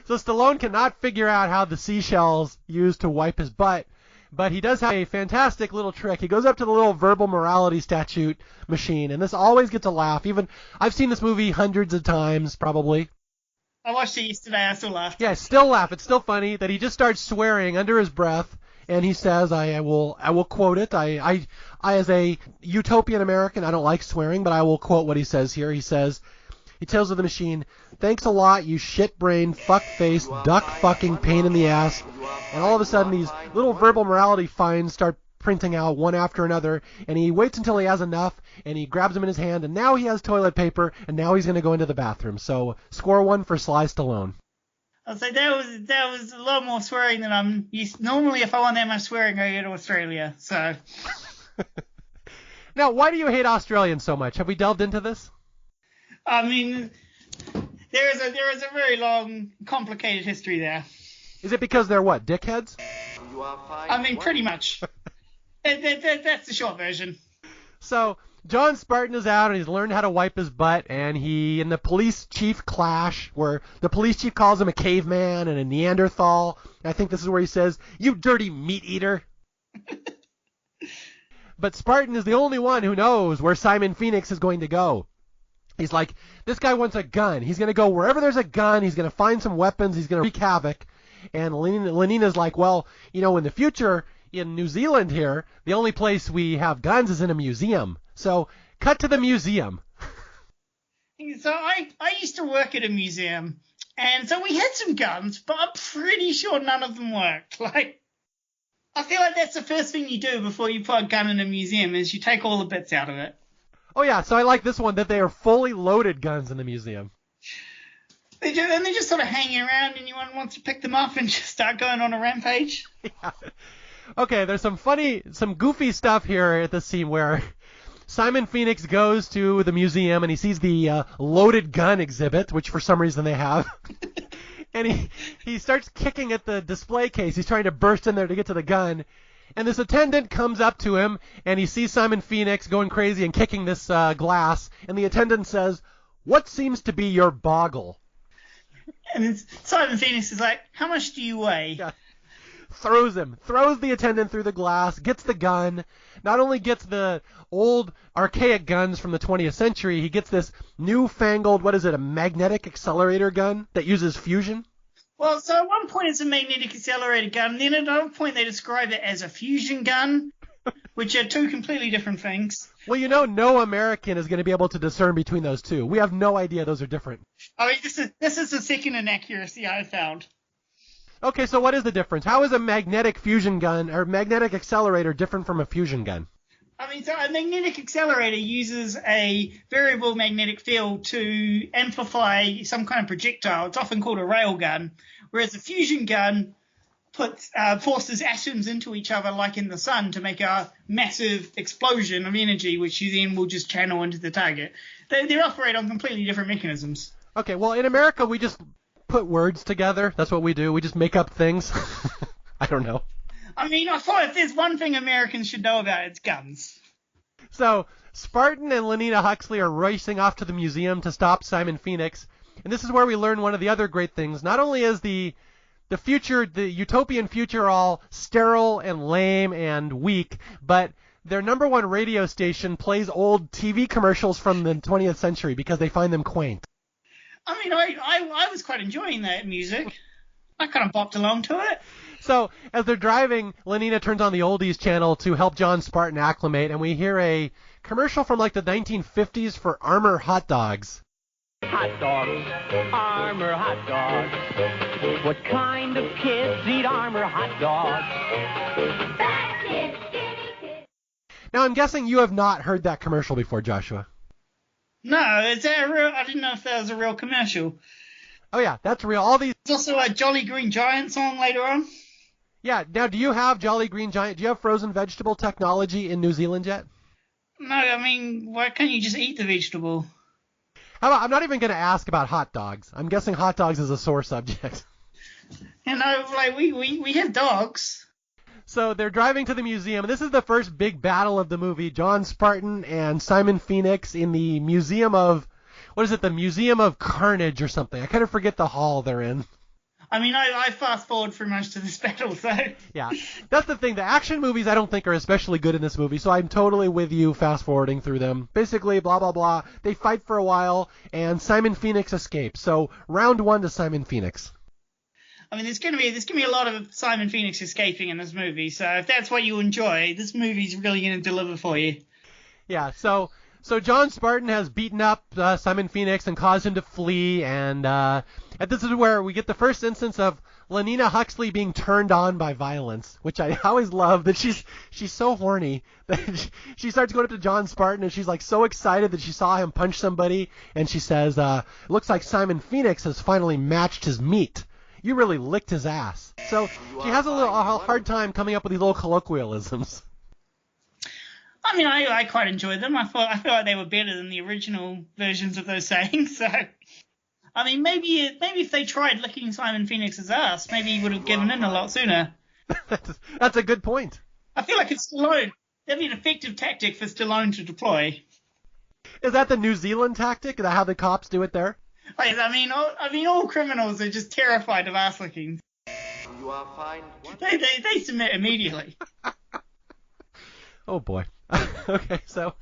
Stallone cannot figure out how the seashells used to wipe his butt, but he does have a fantastic little trick. He goes up to the little verbal morality statute machine, and this always gets a laugh. Even I've seen this movie hundreds of times, probably. I watched it yesterday, I still laughed. Yeah, still laugh. It's still funny that he just starts swearing under his breath. And he says, I will quote it. I as a utopian American, I don't like swearing, but I will quote what he says here. He says, he tells the machine, "Thanks a lot, you shit-brained, fuck-faced, duck-fucking pain in the ass." And all of a sudden, these little verbal morality fines start printing out one after another. And he waits until he has enough, and he grabs them in his hand, and now he has toilet paper, and now he's going to go into the bathroom. So score 1 for Sly Stallone. I'll say that was a lot more swearing than I'm used to. Normally, if I want that much swearing, I go to Australia. So. Now, why do you hate Australians so much? Have we delved into this? I mean, there is a very long, complicated history there. Is it because they're what, dickheads? I mean, pretty much. That's the short version. So John Spartan is out and he's learned how to wipe his butt, and he and the police chief clash, where the police chief calls him a caveman and a Neanderthal. I think this is where he says, "You dirty meat eater." But Spartan is the only one who knows where Simon Phoenix is going to go. He's like, this guy wants a gun. He's going to go wherever there's a gun. He's going to find some weapons. He's going to wreak havoc. And Lenina's like, well, in the future, in New Zealand here, the only place we have guns is in a museum. So cut to the museum. So I used to work at a museum, and so we had some guns, but I'm pretty sure none of them worked. Like, I feel like that's the first thing you do before you put a gun in a museum is you take all the bits out of it. Oh yeah, so I like this one, that they are fully loaded guns in the museum. They're just sort of hanging around, and anyone wants to pick them up and just start going on a rampage. Yeah. Okay, there's some goofy stuff here at the scene where Simon Phoenix goes to the museum and he sees the loaded gun exhibit, which for some reason they have. And he starts kicking at the display case. He's trying to burst in there to get to the gun. And this attendant comes up to him, and he sees Simon Phoenix going crazy and kicking this glass. And the attendant says, "What seems to be your boggle?" And Simon Phoenix is like, "How much do you weigh?" Yeah. Throws the attendant through the glass, gets the gun, not only gets the old archaic guns from the 20th century, he gets this newfangled, a magnetic accelerator gun that uses fusion. Well, so at one point it's a magnetic accelerator gun, and then at another point they describe it as a fusion gun, which are two completely different things. Well, no American is going to be able to discern between those two. We have no idea those are different. I mean, this is the second inaccuracy I found. Okay, so what is the difference? How is a magnetic fusion gun or magnetic accelerator different from a fusion gun? I mean, so a magnetic accelerator uses a variable magnetic field to amplify some kind of projectile. It's often called a railgun, whereas a fusion gun forces atoms into each other like in the sun to make a massive explosion of energy, which you then will just channel into the target. They operate on completely different mechanisms. Okay, well, in America, we just put words together. That's what we do. We just make up things. I don't know. I mean, I thought if there's one thing Americans should know about, it's guns. So Spartan and Lenina Huxley are racing off to the museum to stop Simon Phoenix. And this is where we learn one of the other great things. Not only is the utopian future all sterile and lame and weak, but their number one radio station plays old TV commercials from the 20th century because they find them quaint. I mean, I was quite enjoying that music. I kind of bopped along to it. So as they're driving, Lenina turns on the oldies channel to help John Spartan acclimate, and we hear a commercial from like the 1950s for Armour hot dogs. Hot dogs, Armour hot dogs. What kind of kids eat Armour hot dogs? Fat kids, skinny kids. Now I'm guessing you have not heard that commercial before, Joshua. No, is that real? I didn't know if that was a real commercial. Oh yeah, that's real. All these. There's also a Jolly Green Giant song later on. Yeah. Now, do you have Jolly Green Giant? Do you have frozen vegetable technology in New Zealand yet? No, I mean, why can't you just eat the vegetable? How about, I'm not even going to ask about hot dogs. I'm guessing hot dogs is a sore subject. You know, like we have dogs. So they're driving to the museum. This is the first big battle of the movie. John Spartan and Simon Phoenix in the Museum of, what is it, the Museum of Carnage or something. I kind of forget the hall they're in. I mean, I fast forward through most of this battle, so... Yeah, that's the thing. The action movies I don't think are especially good in this movie, so I'm totally with you fast forwarding through them. Basically, blah, blah, blah. They fight for a while, and Simon Phoenix escapes. So round one to Simon Phoenix. I mean, there's gonna be a lot of Simon Phoenix escaping in this movie, so if that's what you enjoy, this movie's really gonna deliver for you. Yeah, so John Spartan has beaten up Simon Phoenix and caused him to flee, and this is where we get the first instance of Lenina Huxley being turned on by violence, which I always love, that she's so horny that she starts going up to John Spartan, and she's like so excited that she saw him punch somebody, and she says, looks like Simon Phoenix has finally matched his meat. You really licked his ass. So she has a hard time coming up with these little colloquialisms. I mean, I quite enjoyed them. I feel like they were better than the original versions of those sayings. So, I mean, maybe if they tried licking Simon Phoenix's ass, maybe he would have given in a lot sooner. That's a good point. I feel like it's Stallone. That'd be an effective tactic for Stallone to deploy. Is that the New Zealand tactic? Is that how the cops do it there? Like, I mean, all criminals are just terrified of ass licking. You are fine. They submit immediately. Oh boy. Okay, so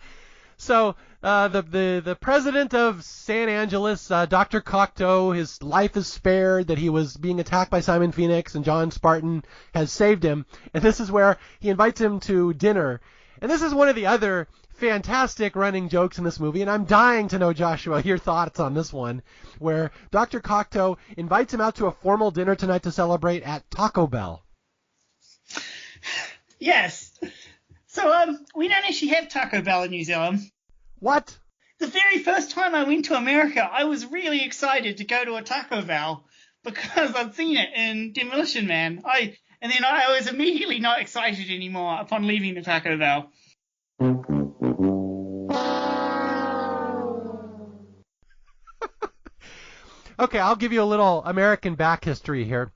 the president of San Angeles, Dr. Cocteau, his life is spared, that he was being attacked by Simon Phoenix, and John Spartan has saved him. And this is where he invites him to dinner. And this is one of the other fantastic running jokes in this movie, and I'm dying to know, Joshua, your thoughts on this one, where Dr. Cocteau invites him out to a formal dinner tonight to celebrate at Taco Bell. Yes. So, we don't actually have Taco Bell in New Zealand. What? The very first time I went to America, I was really excited to go to a Taco Bell because I'd seen it in Demolition Man. And then I was immediately not excited anymore upon leaving the Taco Bell. Okay, I'll give you a little American back history here.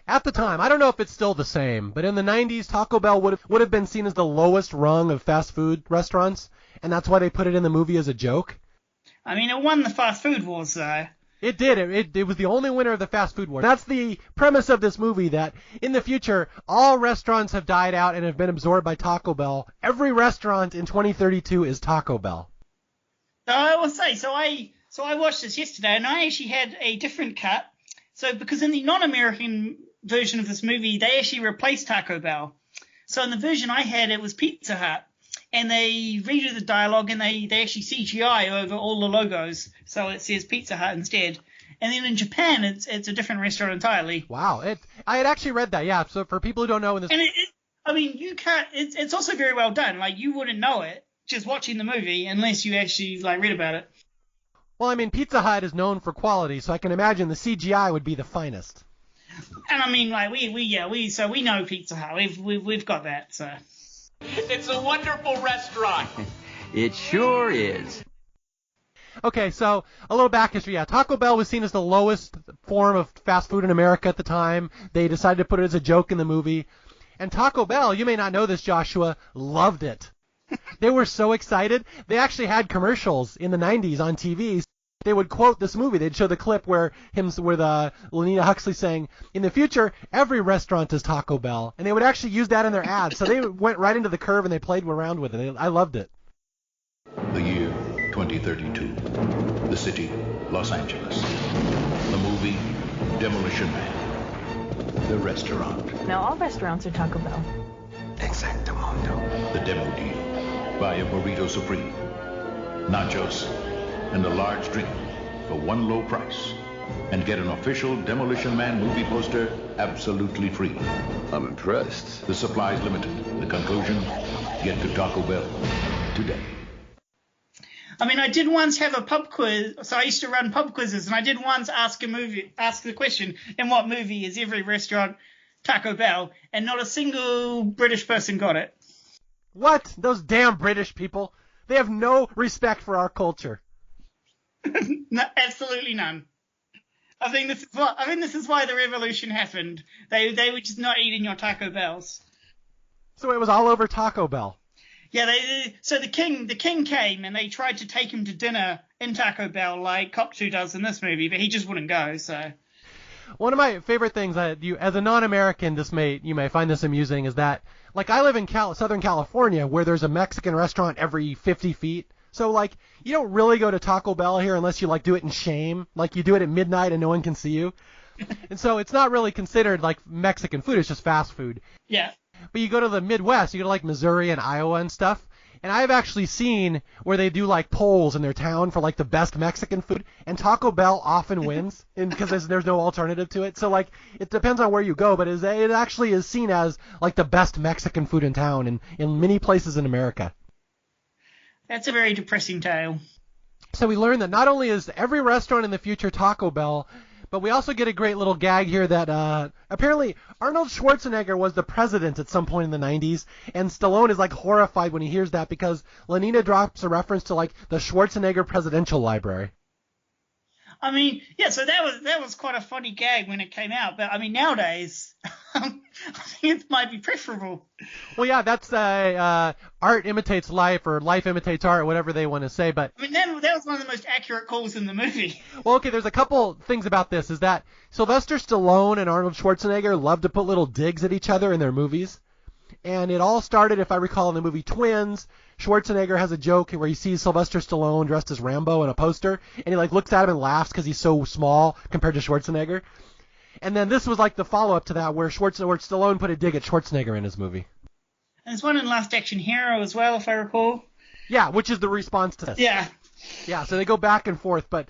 At the time, I don't know if it's still the same, but in the 90s, Taco Bell would have been seen as the lowest rung of fast food restaurants, and that's why they put it in the movie as a joke. I mean, it won the fast food wars, though. It did. It was the only winner of the fast food war. That's the premise of this movie, that in the future, all restaurants have died out and have been absorbed by Taco Bell. Every restaurant in 2032 is Taco Bell. I will say, so I watched this yesterday, and I actually had a different cut. So, because in the non-American version of this movie, they actually replaced Taco Bell. So in the version I had, it was Pizza Hut. And they redo the dialogue, and they actually CGI over all the logos, so it says Pizza Hut instead. And then in Japan, it's a different restaurant entirely. Wow, I had actually read that, yeah. So for people who don't know, in this, and I mean, you can't. It's also very well done. Like, you wouldn't know it just watching the movie unless you actually read about it. Well, I mean, Pizza Hut is known for quality, so I can imagine the CGI would be the finest. And I mean, like we know Pizza Hut. We've got that. So. It's a wonderful restaurant. It sure is. Okay, so a little back history. Yeah, Taco Bell was seen as the lowest form of fast food in America at the time. They decided to put it as a joke in the movie. And Taco Bell, you may not know this, Joshua, loved it. They were so excited. They actually had commercials in the 90s on TV. They would quote this movie. They'd show the clip with Lenina Huxley saying, "In the future, every restaurant is Taco Bell," and they would actually use that in their ads. So they went right into the curve and they played around with it. I loved it. The year 2032. The city, Los Angeles. The movie, Demolition Man. The restaurant. Now all restaurants are Taco Bell. Exactamundo. The demo deal. Buy a burrito supreme, nachos, and a large drink for one low price. And get an official Demolition Man movie poster absolutely free. I'm impressed. The supply's limited. The conclusion, get to Taco Bell today. I mean, I did once have a pub quiz, so I used to run pub quizzes, and I did once ask the question, in what movie is every restaurant Taco Bell? And not a single British person got it. What? Those damn British people. They have no respect for our culture. No, absolutely none. I think this is why the revolution happened. They were just not eating your Taco Bells. So it was all over Taco Bell. Yeah, so the king came and they tried to take him to dinner in Taco Bell like Cocteau does in this movie, but he just wouldn't go. So one of my favorite things that as a non-American, you may find this amusing, is that like I live in Southern California where there's a Mexican restaurant every 50 feet. So, like, you don't really go to Taco Bell here unless you, like, do it in shame. Like, you do it at midnight and no one can see you. And so it's not really considered, like, Mexican food. It's just fast food. Yeah. But you go to the Midwest. You go to, like, Missouri and Iowa and stuff. And I've actually seen where they do, like, polls in their town for, like, the best Mexican food. And Taco Bell often wins because there's no alternative to it. So, like, it depends on where you go. But it actually is seen as, like, the best Mexican food in town in many places in America. That's a very depressing tale. So we learned that not only is every restaurant in the future Taco Bell, but we also get a great little gag here that apparently Arnold Schwarzenegger was the president at some point in the 90s, and Stallone is like horrified when he hears that because Lenina drops a reference to like the Schwarzenegger Presidential Library. I mean, yeah, so that was quite a funny gag when it came out, but I mean nowadays, I think it might be preferable. Well, yeah, that's art imitates life or life imitates art, whatever they want to say. But I mean, that was one of the most accurate calls in the movie. Well, okay, there's a couple things about this. Is that Sylvester Stallone and Arnold Schwarzenegger love to put little digs at each other in their movies. And it all started, if I recall, in the movie Twins. Schwarzenegger has a joke where he sees Sylvester Stallone dressed as Rambo in a poster, and he like looks at him and laughs because he's so small compared to Schwarzenegger. And then this was like the follow-up to that where Stallone put a dig at Schwarzenegger in his movie. And there's one in Last Action Hero as well, if I recall. Yeah, which is the response to this. Yeah. Yeah, so they go back and forth, but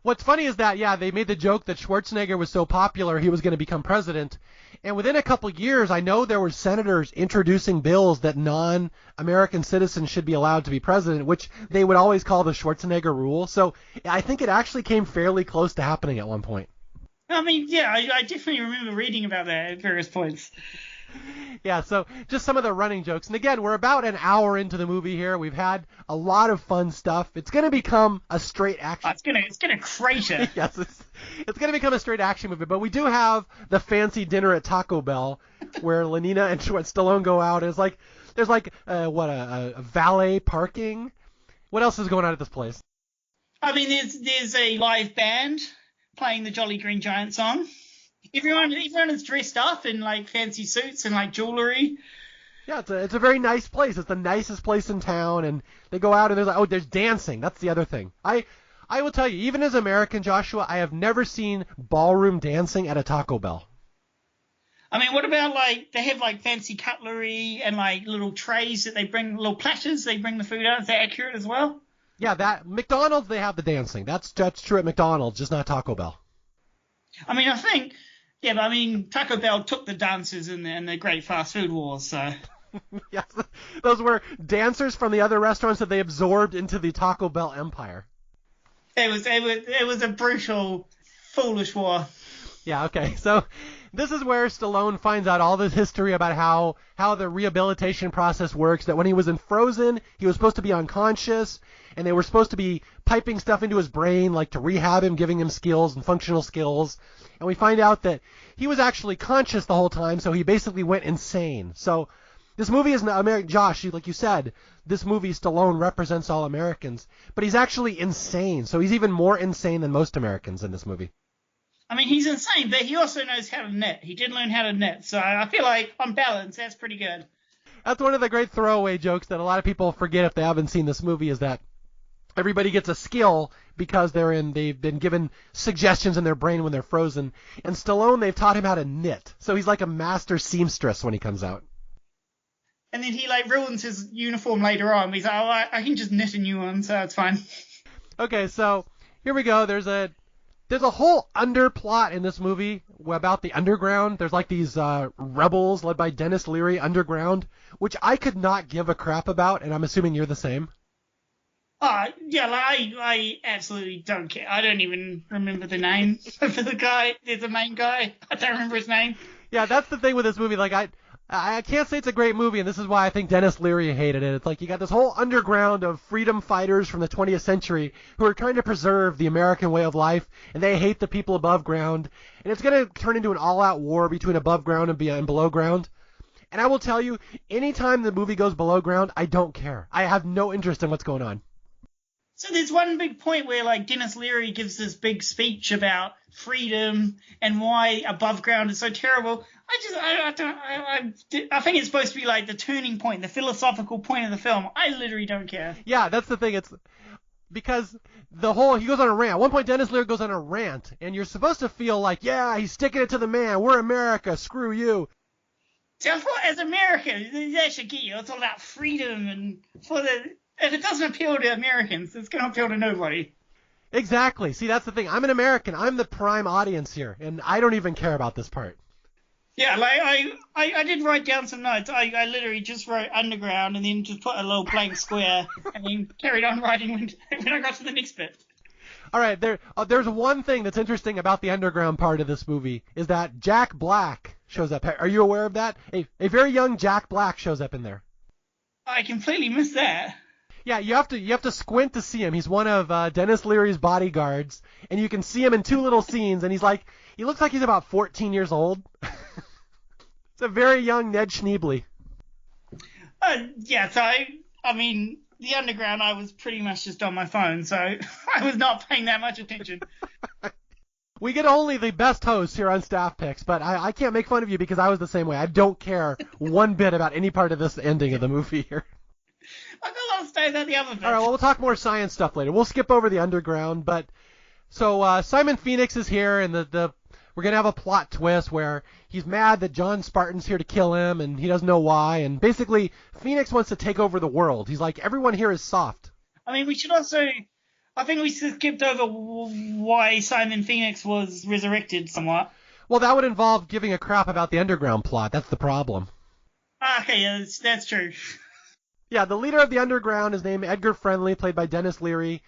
what's funny is that, yeah, they made the joke that Schwarzenegger was so popular he was going to become president. And within a couple years, I know there were senators introducing bills that non-American citizens should be allowed to be president, which they would always call the Schwarzenegger rule. So I think it actually came fairly close to happening at one point. I mean, yeah, I definitely remember reading about that at various points. Yeah, so just some of the running jokes. And again, we're about an hour into the movie here. We've had a lot of fun stuff. It's going to become a straight action. It's going to crater. Yes, it's going to become a straight action movie. But we do have the fancy dinner at Taco Bell where Lenina and Stallone go out. There's a valet parking. What else is going on at this place? I mean, there's a live band playing the Jolly Green Giant song. Everyone is dressed up in like fancy suits and like jewelry. Yeah, it's a very nice place. It's the nicest place in town, and they go out and there's dancing. That's the other thing. I will tell you, even as American, Joshua, I have never seen ballroom dancing at a Taco Bell. I mean, what about like they have like fancy cutlery and like little trays that they bring, little platters they bring the food out? Is that accurate as well? Yeah, that McDonald's they have the dancing. That's true at McDonald's, just not Taco Bell. I mean, I think. Yeah, but I mean, Taco Bell took the dancers in the Great Fast Food Wars, so. Yes, those were dancers from the other restaurants that they absorbed into the Taco Bell empire. It was a brutal, foolish war. Yeah, okay, so this is where Stallone finds out all this history about how the rehabilitation process works, that when he was in Frozen, he was supposed to be unconscious, and they were supposed to be piping stuff into his brain, like to rehab him, giving him skills and functional skills. And we find out that he was actually conscious the whole time, so he basically went insane. So this movie is not American. Josh, like you said, this movie, Stallone, represents all Americans, but he's actually insane. So he's even more insane than most Americans in this movie. I mean, he's insane, but he also knows how to knit. He did learn how to knit, so I feel like, on balance, that's pretty good. That's one of the great throwaway jokes that a lot of people forget if they haven't seen this movie, is that everybody gets a skill because they've been given suggestions in their brain when they're frozen. And Stallone, they've taught him how to knit. So he's like a master seamstress when he comes out. And then he ruins his uniform later on. He's like, oh, I can just knit a new one, so it's fine. Okay, so here we go. There's a whole underplot in this movie about the underground. There's like these rebels led by Dennis Leary underground, which I could not give a crap about, and I'm assuming you're the same. Yeah, I absolutely don't care. I don't even remember the name of the guy. There's a main guy. I don't remember his name. Yeah, that's the thing with this movie. Like, I can't say it's a great movie, and this is why I think Dennis Leary hated it. It's like you got this whole underground of freedom fighters from the 20th century who are trying to preserve the American way of life, and they hate the people above ground. And it's going to turn into an all-out war between above ground and below ground. And I will tell you, anytime the movie goes below ground, I don't care. I have no interest in what's going on. So there's one big point where, like, Dennis Leary gives this big speech about freedom and why above ground is so terrible. I think it's supposed to be like the turning point, the philosophical point of the film. I literally don't care. Yeah, that's the thing. It's because he goes on a rant. At one point, Dennis Leary goes on a rant, and you're supposed to feel like, yeah, he's sticking it to the man. We're America. Screw you. So I thought, as Americans, that should get you. It's all about freedom and if it doesn't appeal to Americans, it's going to appeal to nobody. Exactly. See, that's the thing. I'm an American. I'm the prime audience here, and I don't even care about this part. Yeah, like I did write down some notes. I literally just wrote underground and then just put a little blank square and then carried on writing when I got to the next bit. All right, there's one thing that's interesting about the underground part of this movie is that Jack Black shows up. Are you aware of that? A very young Jack Black shows up in there. I completely missed that. Yeah, you have to squint to see him. He's one of Dennis Leary's bodyguards, and you can see him in two little scenes, and he looks like he's about 14 years old. It's a very young Ned Schneebly. Yeah, so I mean, the underground, I was pretty much just on my phone, so I was not paying that much attention. We get only the best hosts here on Staff Picks, but I can't make fun of you because I was the same way. I don't care one bit about any part of this ending of the movie here. I got a lot of stuff about the other bit. All right, well, we'll talk more science stuff later. We'll skip over the underground, but so Simon Phoenix is here, and we're going to have a plot twist where he's mad that John Spartan's here to kill him, and he doesn't know why, and basically Phoenix wants to take over the world. He's like, everyone here is soft. I mean, we should also, I think we skipped over why Simon Phoenix was resurrected somewhat. Well, that would involve giving a crap about the underground plot. That's the problem. Okay, yeah, that's true. Yeah, the leader of the underground is named Edgar Friendly, played by Dennis Leary.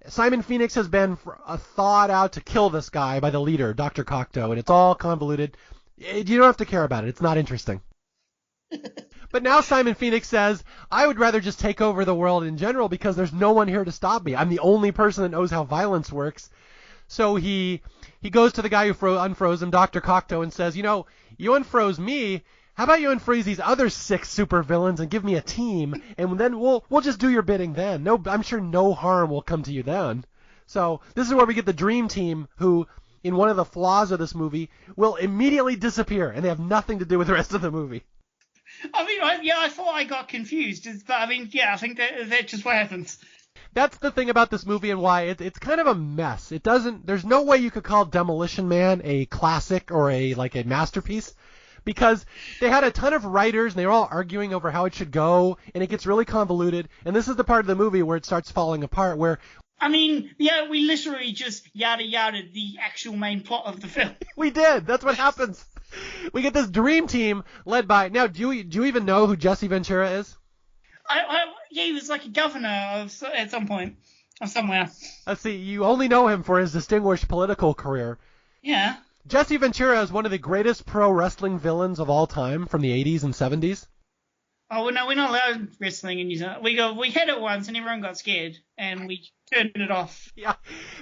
Simon Phoenix has been thawed out to kill this guy by the leader, Dr. Cocteau, and it's all convoluted. You don't have to care about it. It's not interesting. But now Simon Phoenix says, I would rather just take over the world in general because there's no one here to stop me. I'm the only person that knows how violence works. So he goes to the guy who unfroze him, Dr. Cocteau, and says, you unfroze me. How about you unfreeze these other 6 supervillains and give me a team, and then we'll just do your bidding then. No, I'm sure no harm will come to you then. So this is where we get the dream team, who, in one of the flaws of this movie, will immediately disappear, and they have nothing to do with the rest of the movie. I mean, I thought I got confused, but I mean, yeah, I think that's just what happens. That's the thing about this movie and why it's kind of a mess. There's no way you could call Demolition Man a classic or a masterpiece. Because they had a ton of writers, and they were all arguing over how it should go, and it gets really convoluted. And this is the part of the movie where it starts falling apart, where... I mean, yeah, we literally just yada-yada the actual main plot of the film. We did. That's what happens. We get this dream team led by... Now, do you even know who Jesse Ventura is? Yeah, he was like a governor at some point, or somewhere. Let's see, you only know him for his distinguished political career. Yeah. Jesse Ventura is one of the greatest pro wrestling villains of all time from the 80s and 70s. Oh, no, we're not allowed wrestling in New Zealand. We had it once and everyone got scared and we turned it off. Yeah,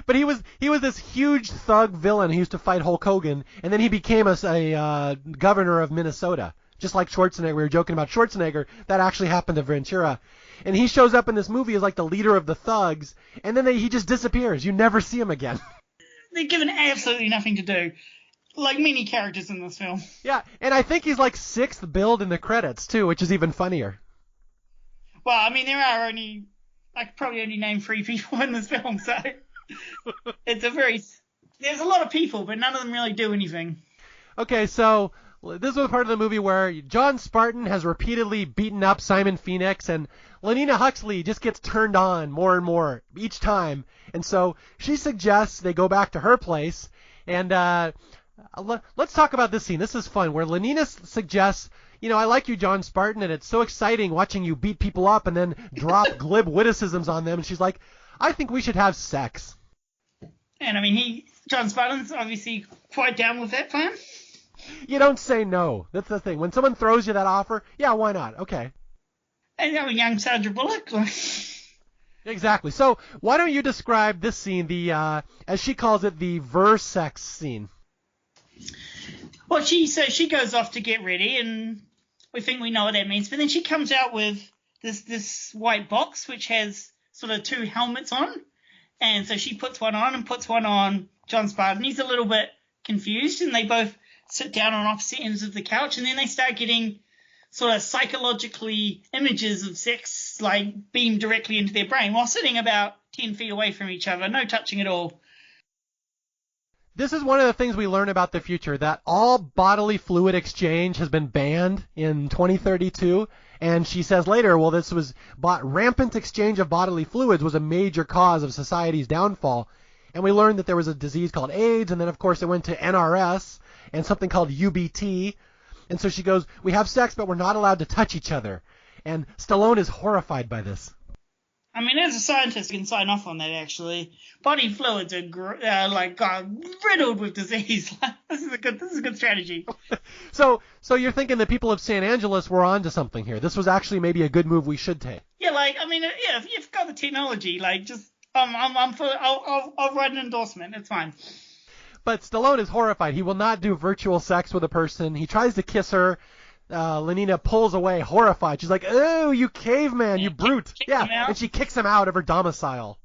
but he was this huge thug villain who used to fight Hulk Hogan, and then he became a governor of Minnesota. Just like Schwarzenegger. We were joking about Schwarzenegger. That actually happened to Ventura. And he shows up in this movie as like the leader of the thugs, and then he just disappears. You never see him again. They're given absolutely nothing to do, like many characters in this film. Yeah, and I think he's like 6th billed in the credits, too, which is even funnier. Well, I mean, there are only I could probably only name 3 people in this film, so there's a lot of people, but none of them really do anything. Okay, so this was part of the movie where John Spartan has repeatedly beaten up Simon Phoenix, and Lenina Huxley just gets turned on more and more each time. And so she suggests they go back to her place. And let's talk about this scene. This is fun, where Lenina suggests, I like you, John Spartan, and it's so exciting watching you beat people up and then drop glib witticisms on them. And she's like, I think we should have sex. And I mean, John Spartan's obviously quite down with that plan. You don't say no. That's the thing. When someone throws you that offer, yeah, why not? Okay. And young Sandra Bullock. Exactly. So why don't you describe this scene, the as she calls it, the verse sex scene? Well, she goes off to get ready, and we think we know what that means. But then she comes out with this white box which has sort of 2 helmets on, and so she puts one on and puts one on John Spartan. He's a little bit confused, and they both sit down on opposite ends of the couch, and then they start getting sort of psychologically images of sex like beamed directly into their brain while sitting about 10 feet away from each other, no touching at all. This is one of the things we learn about the future, that all bodily fluid exchange has been banned in 2032. And she says later, well, this was rampant exchange of bodily fluids was a major cause of society's downfall. And we learned that there was a disease called AIDS, and then, of course, it went to NRS and something called UBT. And so she goes, we have sex, but we're not allowed to touch each other. And Stallone is horrified by this. I mean, as a scientist, you can sign off on that, actually. Body fluids are riddled with disease. This is a good strategy. So you're thinking the people of San Angeles were onto something here. This was actually maybe a good move we should take. Yeah, if you've got the technology, I'll write an endorsement. It's fine. But Stallone is horrified. He will not do virtual sex with a person. He tries to kiss her. Lenina pulls away, horrified. She's like, "Oh, you caveman, you brute!" Yeah, and she kicks him out of her domicile.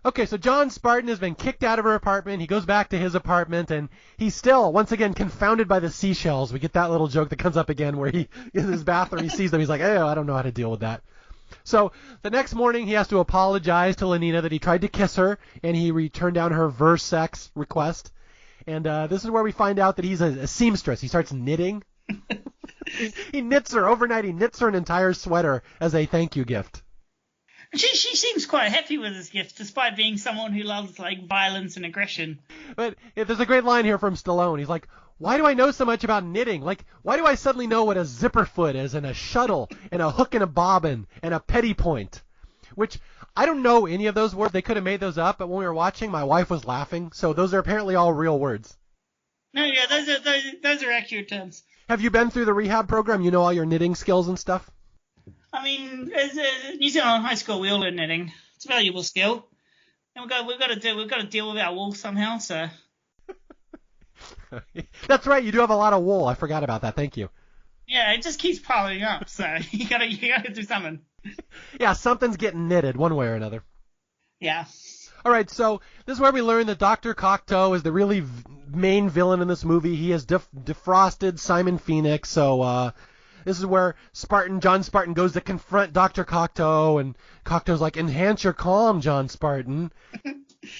Okay, so John Spartan has been kicked out of her apartment. He goes back to his apartment, and he's still, once again, confounded by the seashells. We get that little joke that comes up again where he, in his bathroom, he sees them. He's like, "Oh, I don't know how to deal with that." So the next morning, he has to apologize to Lenina that he tried to kiss her, and he turned down her verse sex request. And this is where we find out that he's a seamstress. He starts knitting. He knits her overnight. He knits her an entire sweater as a thank you gift. She seems quite happy with his gift, despite being someone who loves violence and aggression. But there's a great line here from Stallone. He's like, "Why do I know so much about knitting? Why do I suddenly know what a zipper foot is, and a shuttle, and a hook and a bobbin, and a petty point?" Which I don't know any of those words. They could have made those up, but when we were watching, my wife was laughing. So those are apparently all real words. No, yeah, those are accurate terms. Have you been through the rehab program? You know all your knitting skills and stuff? I mean, as New Zealand high school, we all learn knitting. It's a valuable skill, and we've got to deal with our wool somehow. So. That's right. You do have a lot of wool. I forgot about that. Thank you. Yeah, it just keeps piling up. So you gotta do something. Yeah, something's getting knitted one way or another. Yeah. All right, so this is where we learn that Dr. Cocteau is the really main villain in this movie. He has defrosted Simon Phoenix, so this is where John Spartan goes to confront Dr. Cocteau, and Cocteau's like, "Enhance your calm, John Spartan."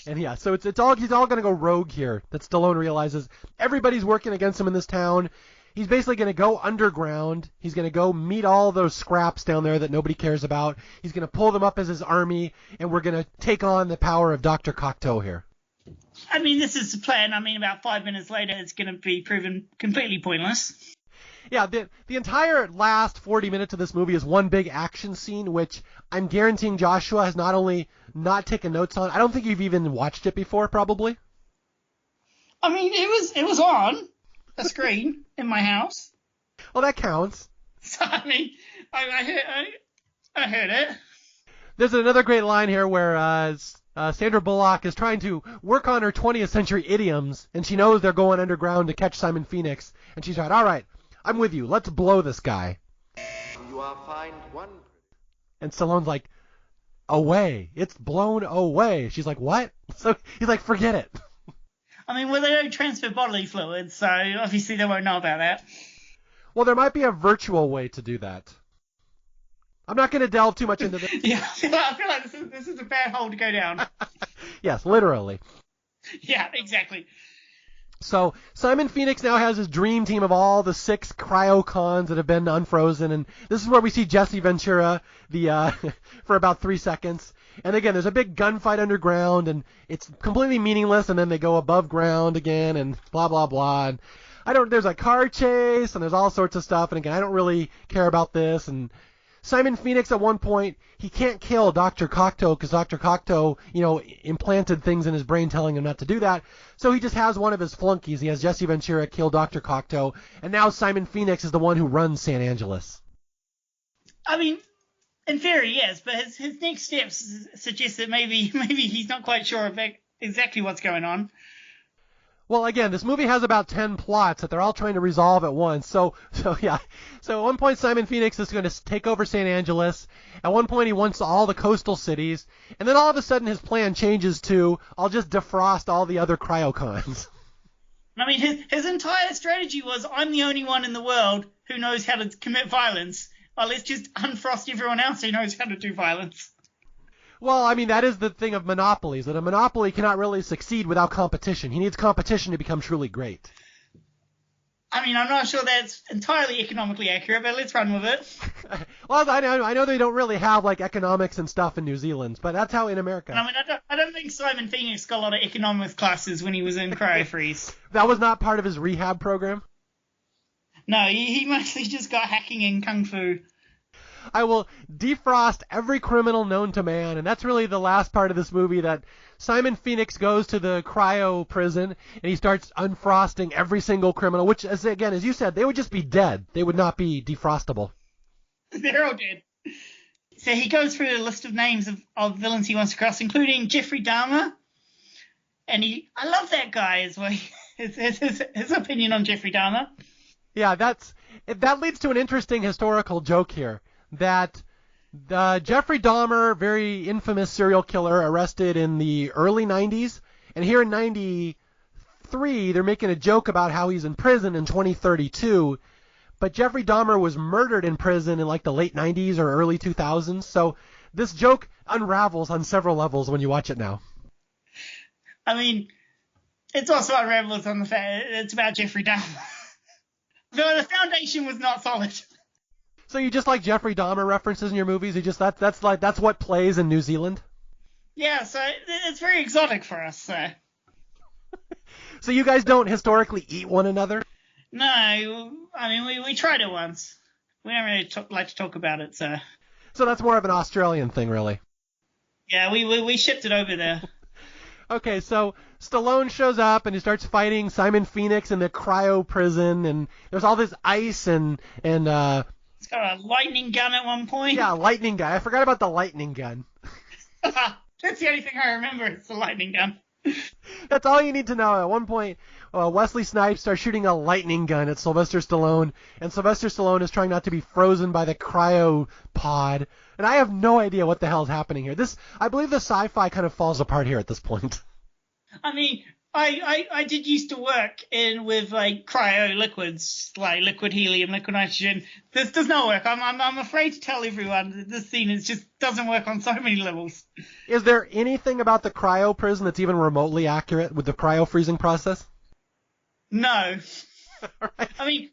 And yeah, so he's all going to go rogue here. That Stallone realizes everybody's working against him in this town. He's basically going to go underground. He's going to go meet all those scraps down there that nobody cares about. He's going to pull them up as his army, and we're going to take on the power of Dr. Cocteau here. I mean, this is the plan. I mean, about 5 minutes later, it's going to be proven completely pointless. Yeah, the entire last 40 minutes of this movie is one big action scene, which I'm guaranteeing Joshua has not only not taken notes on, I don't think you've even watched it before, probably. I mean, it was on a screen in my house. Well, that counts. So, I mean, I heard it. There's another great line here where Sandra Bullock is trying to work on her 20th century idioms, and she knows they're going underground to catch Simon Phoenix, and she's like, "All right, I'm with you. Let's blow this guy." You are fined one. And Stallone's like, "Away. It's blown away." She's like, "What?" So he's like, "Forget it." I mean, well, they don't transfer bodily fluids, so obviously they won't know about that. Well, there might be a virtual way to do that. I'm not going to delve too much into this. Yeah, I feel like this is a bad hole to go down. Yes, literally. Yeah, exactly. So Simon Phoenix now has his dream team of all the 6 cryocons that have been unfrozen, and this is where we see Jesse Ventura for about 3 seconds. And again, there's a big gunfight underground, and it's completely meaningless, and then they go above ground again, and blah, blah, blah. And there's a car chase, and there's all sorts of stuff, and again, I don't really care about this, and Simon Phoenix, at one point, he can't kill Dr. Cocteau because Dr. Cocteau, implanted things in his brain telling him not to do that. So he just has one of his flunkies. He has Jesse Ventura kill Dr. Cocteau, and now Simon Phoenix is the one who runs San Angeles. I mean, in theory, yes, but his next steps suggest that maybe he's not quite sure of exactly what's going on. Well, again, this movie has about 10 plots that they're all trying to resolve at once. So at one point, Simon Phoenix is going to take over San Angeles. At one point, he wants all the coastal cities. And then all of a sudden, his plan changes to, I'll just defrost all the other cryocons. I mean, his entire strategy was, I'm the only one in the world who knows how to commit violence. Well, let's just unfrost everyone else who knows how to do violence. Well, I mean, that is the thing of monopolies, that a monopoly cannot really succeed without competition. He needs competition to become truly great. I mean, I'm not sure that's entirely economically accurate, but let's run with it. Well, I know they don't really have, economics and stuff in New Zealand, but that's how in America. I mean, I don't think Simon Phoenix got a lot of economics classes when he was in Cryo-Freeze. That was not part of his rehab program? No, he mostly just got hacking and kung fu. I will defrost every criminal known to man, and that's really the last part of this movie, that Simon Phoenix goes to the cryo prison, and he starts unfrosting every single criminal, which, as you said, they would just be dead. They would not be defrostable. They're all dead. So he goes through a list of names of villains he wants to cross, including Jeffrey Dahmer, and I love that guy as well. His opinion on Jeffrey Dahmer. Yeah, that leads to an interesting historical joke here. That Jeffrey Dahmer, very infamous serial killer, arrested in the early 90s, and here in 93, they're making a joke about how he's in prison in 2032, but Jeffrey Dahmer was murdered in prison in the late 90s or early 2000s, so this joke unravels on several levels when you watch it now. I mean, it's also unravels on the fact it's about Jeffrey Dahmer. The foundation was not solid. So you just like Jeffrey Dahmer references in your movies? You just that's what plays in New Zealand? Yeah, so it's very exotic for us. So you guys don't historically eat one another? No, I mean we tried it once. We don't really like to talk about it, so. So that's more of an Australian thing, really. Yeah, we shipped it over there. Okay, so Stallone shows up and he starts fighting Simon Phoenix in the cryo prison, and there's all this ice and it's got a lightning gun at one point. Yeah, lightning gun. I forgot about the lightning gun. That's the only thing I remember. It's the lightning gun. That's all you need to know. At one point, Wesley Snipes starts shooting a lightning gun at Sylvester Stallone, and Sylvester Stallone is trying not to be frozen by the cryo pod. And I have no idea what the hell is happening here. I believe the sci-fi kind of falls apart here at this point. I mean, I did used to work with cryo liquids, like liquid helium, liquid nitrogen. This does not work. I'm afraid to tell everyone that this scene just doesn't work on so many levels. Is there anything about the cryo prison that's even remotely accurate with the cryo freezing process? No. Right. I mean,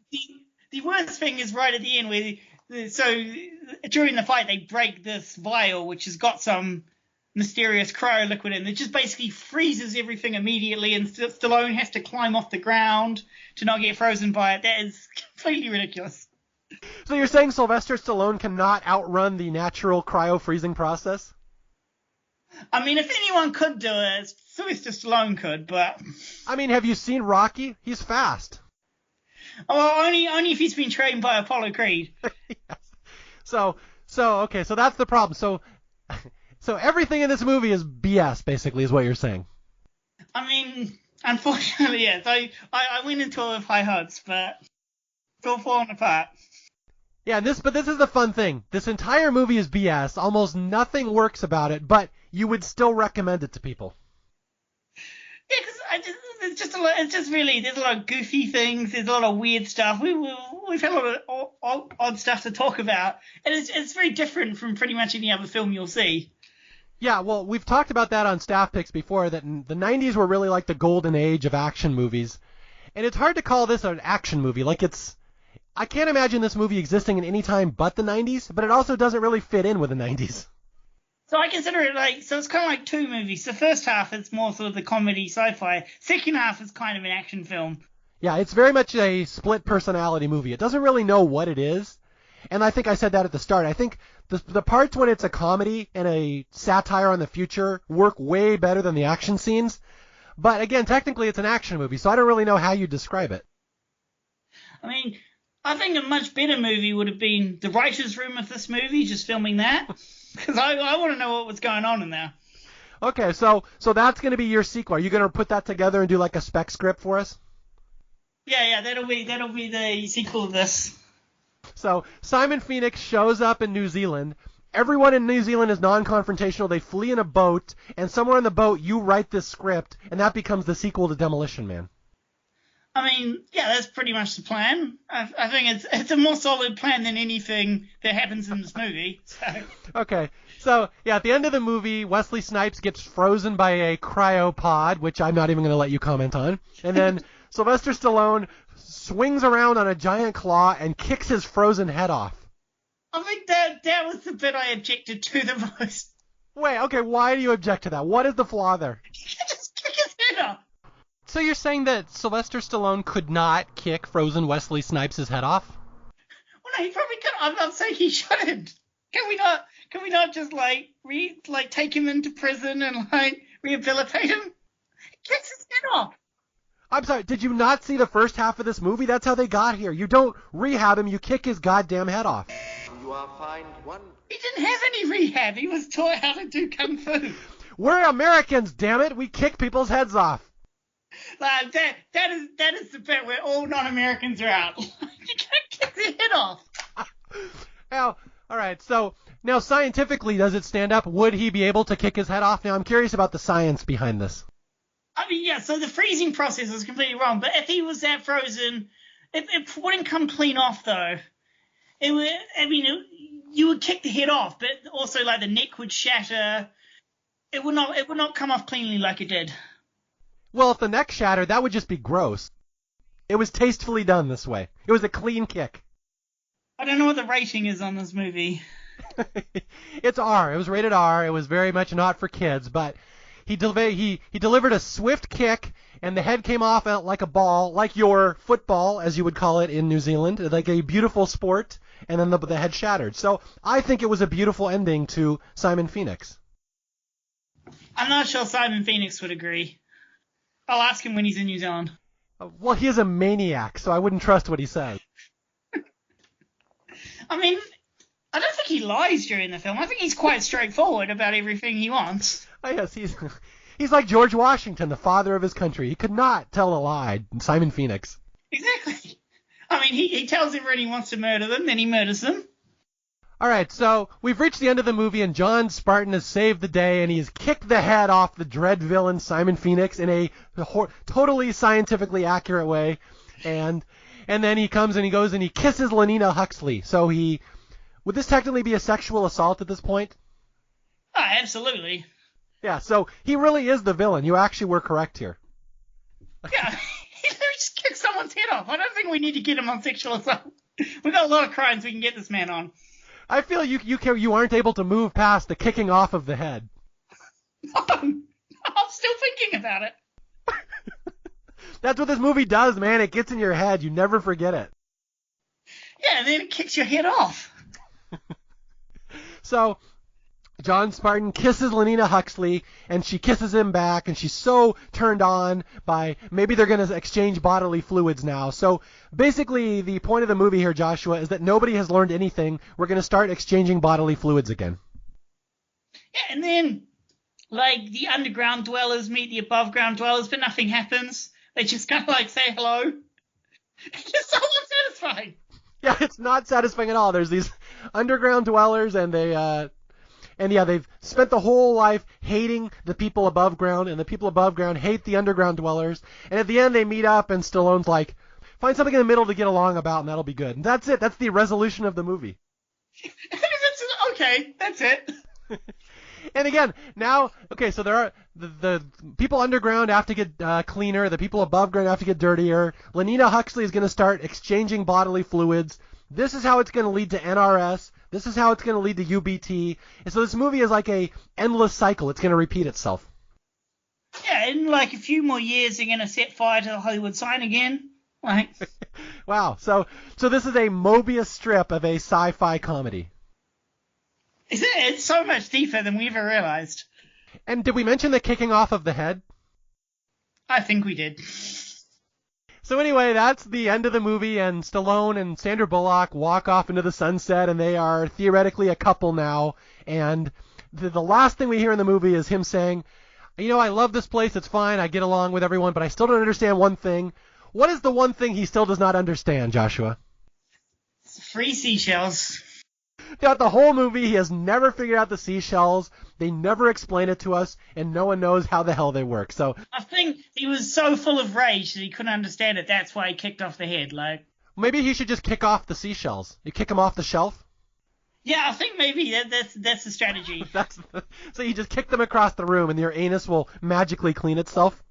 the worst thing is right at the end where during the fight they break this vial which has got some mysterious cryo liquid in. It just basically freezes everything immediately, and Stallone has to climb off the ground to not get frozen by it. That is completely ridiculous. So you're saying Sylvester Stallone cannot outrun the natural cryo freezing process? I mean, if anyone could do it, Sylvester Stallone could, but... I mean, have you seen Rocky? He's fast. Oh, only if he's been trained by Apollo Creed. Yes. So that's the problem. So everything in this movie is BS, basically, is what you're saying. I mean, unfortunately, yes. I went into it with high hopes, but it's all falling apart. Yeah, but this is the fun thing. This entire movie is BS. Almost nothing works about it, but you would still recommend it to people. Yeah, because there's just a lot. It's just really there's a lot of goofy things. There's a lot of weird stuff. We've had a lot of odd stuff to talk about, and it's very different from pretty much any other film you'll see. Yeah, well, we've talked about that on Staff Picks before, that the 90s were really like the golden age of action movies. And it's hard to call this an action movie. I can't imagine this movie existing in any time but the 90s, but it also doesn't really fit in with the 90s. So I consider it so it's kind of like two movies. The first half, it's more sort of the comedy sci-fi. Second half is kind of an action film. Yeah, it's very much a split personality movie. It doesn't really know what it is. And I think I said that at the start. I think the parts when it's a comedy and a satire on the future work way better than the action scenes. But again, technically it's an action movie, so I don't really know how you describe it. I mean, I think a much better movie would have been the writer's room of this movie, just filming that. Because I want to know what was going on in there. Okay, so that's going to be your sequel. Are you going to put that together and do like a spec script for us? Yeah, that'll be the sequel to this. So Simon Phoenix shows up in New Zealand. Everyone in New Zealand is non-confrontational. They flee in a boat, and somewhere on the boat you write this script, and that becomes the sequel to Demolition Man. I mean, yeah, that's pretty much the plan. I think it's a more solid plan than anything that happens in this movie. So. Okay, so yeah, at the end of the movie, Wesley Snipes gets frozen by a cryopod, which I'm not even going to let you comment on, and then Sylvester Stallone swings around on a giant claw and kicks his frozen head off. I think that was the bit I objected to the most. Wait, okay, why do you object to that? What is the flaw there? He can just kick his head off. So you're saying that Sylvester Stallone could not kick frozen Wesley Snipes' head off? Well, no, he probably could. I'm not saying he shouldn't. Can we not just take him into prison and rehabilitate him? He kicks his head off. I'm sorry, did you not see the first half of this movie? That's how they got here. You don't rehab him, you kick his goddamn head off. You are fined one. He didn't have any rehab. He was taught how to do kung fu. We're Americans, damn it. We kick people's heads off. That is the bit where all non-Americans are out. You can't kick their head off. Now, all right, so now scientifically, does it stand up? Would he be able to kick his head off? Now, I'm curious about the science behind this. I mean, yeah, so the freezing process is completely wrong, but if he was that frozen, it wouldn't come clean off, though. You would kick the head off, but also, the neck would shatter. It would not come off cleanly like it did. Well, if the neck shattered, that would just be gross. It was tastefully done this way. It was a clean kick. I don't know what the rating is on this movie. It's R. It was rated R. It was very much not for kids, but he delivered a swift kick, and the head came off like a ball, like your football, as you would call it in New Zealand, like a beautiful sport, and then the head shattered. So I think it was a beautiful ending to Simon Phoenix. I'm not sure Simon Phoenix would agree. I'll ask him when he's in New Zealand. Well, he is a maniac, so I wouldn't trust what he says. I mean, I don't think he lies during the film. I think he's quite straightforward about everything he wants. Oh, yes, he's like George Washington, the father of his country. He could not tell a lie, Simon Phoenix. Exactly. I mean, he tells everyone he wants to murder them, then he murders them. All right, so we've reached the end of the movie, and John Spartan has saved the day, and he has kicked the head off the dread villain Simon Phoenix in a totally scientifically accurate way, and then he comes and he goes and he kisses Lenina Huxley. So would this technically be a sexual assault at this point? Oh, absolutely. Yeah, so he really is the villain. You actually were correct here. Yeah, he just kicked someone's head off. I don't think we need to get him on sexual assault. We've got a lot of crimes we can get this man on. I feel you aren't able to move past the kicking off of the head. No, I'm still thinking about it. That's what this movie does, man. It gets in your head. You never forget it. Yeah, and then it kicks your head off. So John Spartan kisses Lenina Huxley, and she kisses him back, and she's so turned on by maybe they're going to exchange bodily fluids now. So basically the point of the movie here, Joshua, is that nobody has learned anything. We're going to start exchanging bodily fluids again. Yeah, and then, the underground dwellers meet the above ground dwellers, but nothing happens. They just kind of, say hello. It's just so unsatisfying. Yeah, it's not satisfying at all. There's these underground dwellers, and And yeah, they've spent the whole life hating the people above ground, and the people above ground hate the underground dwellers. And at the end, they meet up, and Stallone's like, find something in the middle to get along about, and that'll be good. And that's it. That's the resolution of the movie. Okay, that's it. And again, now, okay, so there are the people underground have to get cleaner. The people above ground have to get dirtier. Lenina Huxley is going to start exchanging bodily fluids. This is how it's going to lead to NRS. This is how it's going to lead to UBT. And so this movie is like a endless cycle. It's going to repeat itself. Yeah, in like a few more years, they're going to set fire to the Hollywood sign again. Like, wow. So this is a Mobius strip of a sci-fi comedy. It's so much deeper than we ever realized. And did we mention the kicking off of the head? I think we did. So anyway, that's the end of the movie, and Stallone and Sandra Bullock walk off into the sunset, and they are theoretically a couple now. And the last thing we hear in the movie is him saying, you know, I love this place, it's fine, I get along with everyone, but I still don't understand one thing. What is the one thing he still does not understand, Joshua? Free seashells. Throughout the whole movie, he has never figured out the seashells. They never explain it to us, and no one knows how the hell they work. So I think he was so full of rage that he couldn't understand it. That's why he kicked off the head. Like, maybe he should just kick off the seashells. You kick them off the shelf? Yeah, I think maybe that's the strategy. So you just kick them across the room, and your anus will magically clean itself?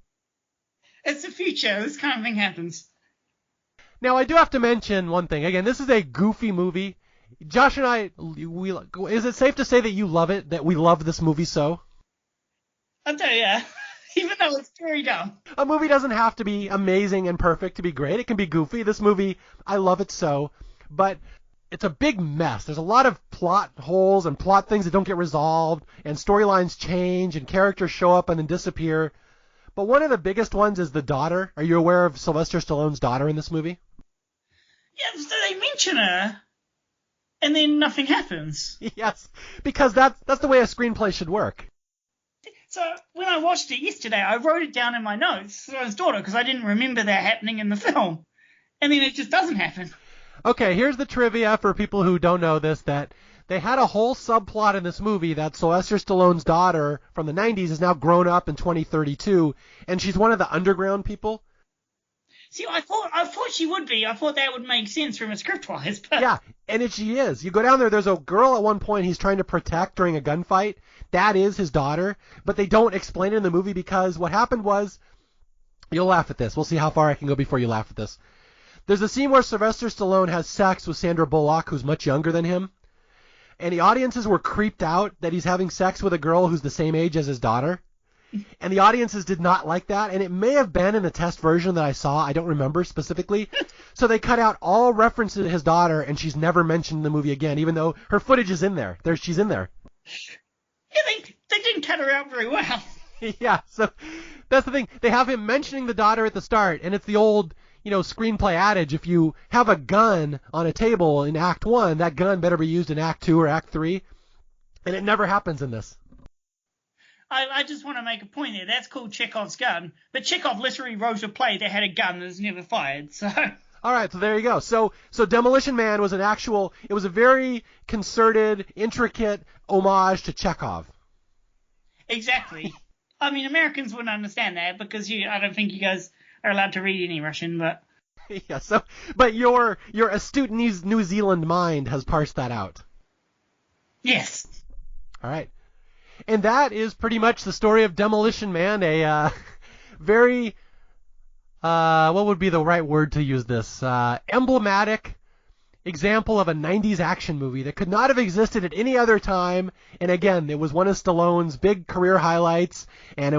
It's the future. This kind of thing happens. Now, I do have to mention one thing. Again, this is a goofy movie. Josh and I, is it safe to say that you love it, that we love this movie so? I do, yeah. Even though it's very dumb. A movie doesn't have to be amazing and perfect to be great. It can be goofy. This movie, I love it so. But it's a big mess. There's a lot of plot holes and plot things that don't get resolved, and storylines change, and characters show up and then disappear. But one of the biggest ones is the daughter. Are you aware of Sylvester Stallone's daughter in this movie? Yeah, so they mention her. And then nothing happens. Yes, because that's the way a screenplay should work. So when I watched it yesterday, I wrote it down in my notes for his daughter because I didn't remember that happening in the film. And then it just doesn't happen. Okay, here's the trivia for people who don't know this, that they had a whole subplot in this movie that Sylvester Stallone's daughter from the 90s is now grown up in 2032, and she's one of the underground people. See, I thought she would be. I thought that would make sense from a script-wise. But... Yeah, and she is. You go down there's a girl at one point he's trying to protect during a gunfight. That is his daughter, but they don't explain it in the movie because what happened was, you'll laugh at this. We'll see how far I can go before you laugh at this. There's a scene where Sylvester Stallone has sex with Sandra Bullock, who's much younger than him, and the audiences were creeped out that he's having sex with a girl who's the same age as his daughter. And the audiences did not like that, and it may have been in the test version that I saw. I don't remember specifically. So they cut out all references to his daughter, and she's never mentioned in the movie again, even though her footage is in there. She's in there. Yeah, they didn't cut her out very well. Yeah, so that's the thing. They have him mentioning the daughter at the start, and it's the old, screenplay adage. If you have a gun on a table in Act 1, that gun better be used in Act 2 or Act 3, and it never happens in this. I just want to make a point there. That's called Chekhov's gun. But Chekhov literally wrote a play that had a gun that was never fired. So. All right, so there you go. So Demolition Man was it was a very concerted, intricate homage to Chekhov. Exactly. I mean, Americans wouldn't understand that because I don't think you guys are allowed to read any Russian, but. Yeah. But your astute New Zealand mind has parsed that out. Yes. All right. And that is pretty much the story of Demolition Man, a very, what would be the right word to use this, emblematic example of a 90s action movie that could not have existed at any other time. And again, it was one of Stallone's big career highlights, and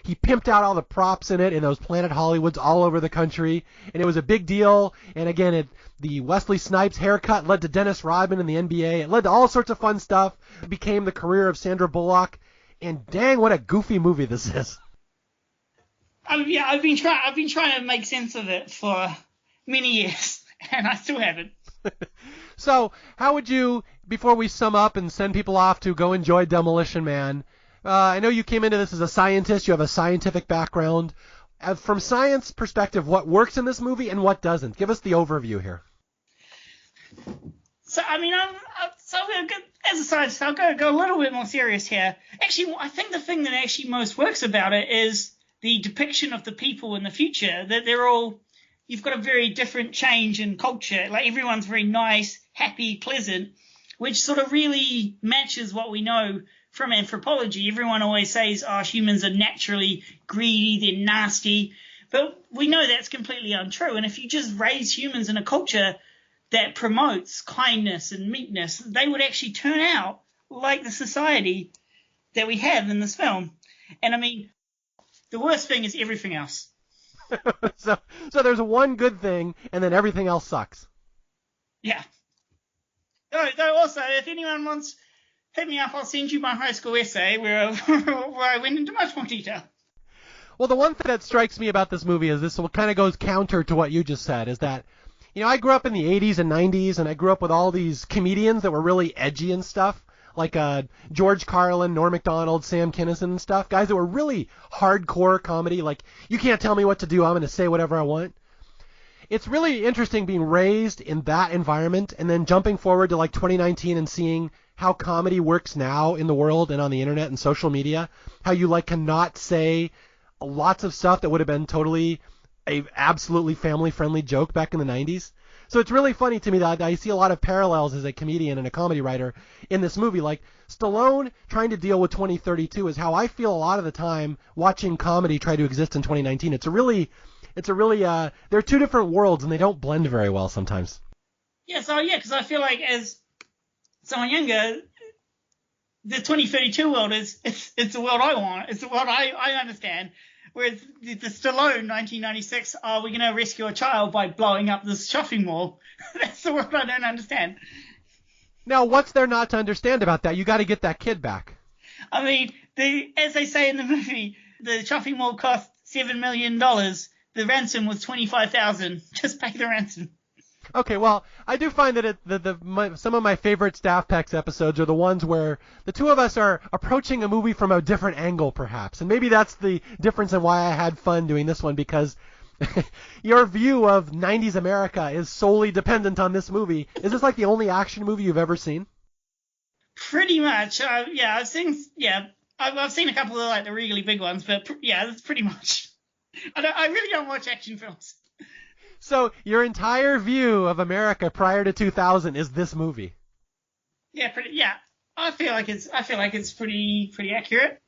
he pimped out all the props in it in those Planet Hollywoods all over the country, and it was a big deal. And again, the Wesley Snipes haircut led to Dennis Rodman in the NBA. It led to all sorts of fun stuff. It became the career of Sandra Bullock, and dang, what a goofy movie this is. Yeah, I've been trying to make sense of it for many years, and I still haven't. So, how would you, before we sum up and send people off to go enjoy Demolition Man, I know you came into this as a scientist, you have a scientific background. From science perspective, what works in this movie and what doesn't? Give us the overview here. So, I mean, as a scientist, I'll go a little bit more serious here. Actually, I think the thing that actually most works about it is the depiction of the people in the future. That you've got a very different change in culture. Like, everyone's very nice, happy, pleasant, which sort of really matches what we know from anthropology. Everyone always says, humans are naturally greedy, they're nasty. But we know that's completely untrue. And if you just raise humans in a culture that promotes kindness and meekness, they would actually turn out like the society that we have in this film. And I mean, the worst thing is everything else. So there's one good thing, and then everything else sucks. Yeah. Though also, if anyone wants, hit me up, I'll send you my high school essay where I went into much more detail. Well, the one thing that strikes me about this movie is this kind of goes counter to what you just said, is that, I grew up in the 80s and 90s, and I grew up with all these comedians that were really edgy and stuff, like George Carlin, Norm Macdonald, Sam Kinison and stuff, guys that were really hardcore comedy, like, you can't tell me what to do, I'm going to say whatever I want. It's really interesting being raised in that environment and then jumping forward to like 2019 and seeing how comedy works now in the world and on the internet and social media, how you cannot say lots of stuff that would have been totally a absolutely family-friendly joke back in the 90s. So it's really funny to me that I see a lot of parallels as a comedian and a comedy writer in this movie. Like, Stallone trying to deal with 2032 is how I feel a lot of the time watching comedy try to exist in 2019. It's a really, they're two different worlds and they don't blend very well sometimes. Yeah, because I feel like as someone younger, the 2032 world it's the world I want. It's the world I understand. Whereas the Stallone 1996, we're going to rescue a child by blowing up this shopping mall. That's the world I don't understand. Now, what's there not to understand about that? You got to get that kid back. I mean, as they say in the movie, the shopping mall cost $7 million. The ransom was $25,000. Just pay the ransom. Okay, well, I do find that some of my favorite Staff Pecs episodes are the ones where the two of us are approaching a movie from a different angle, perhaps. And maybe that's the difference in why I had fun doing this one, because your view of 90s America is solely dependent on this movie. Is this like the only action movie you've ever seen? Pretty much. I've seen a couple of like the really big ones, but that's pretty much. I really don't watch action films. So your entire view of America prior to 2000 is this movie? Yeah. I feel like it's pretty accurate.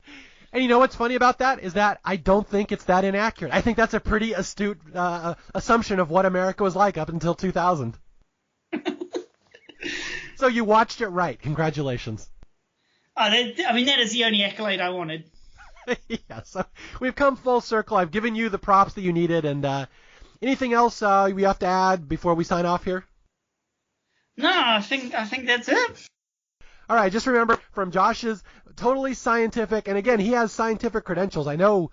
And you know what's funny about that is that I don't think it's that inaccurate. I think that's a pretty astute assumption of what America was like up until 2000. So you watched it right. Congratulations. That is the only accolade I wanted. Yeah, so we've come full circle. I've given you the props that you needed, and anything else we have to add before we sign off here? No, I think that's it. All right, just remember, from Josh's totally scientific, and again, he has scientific credentials. I know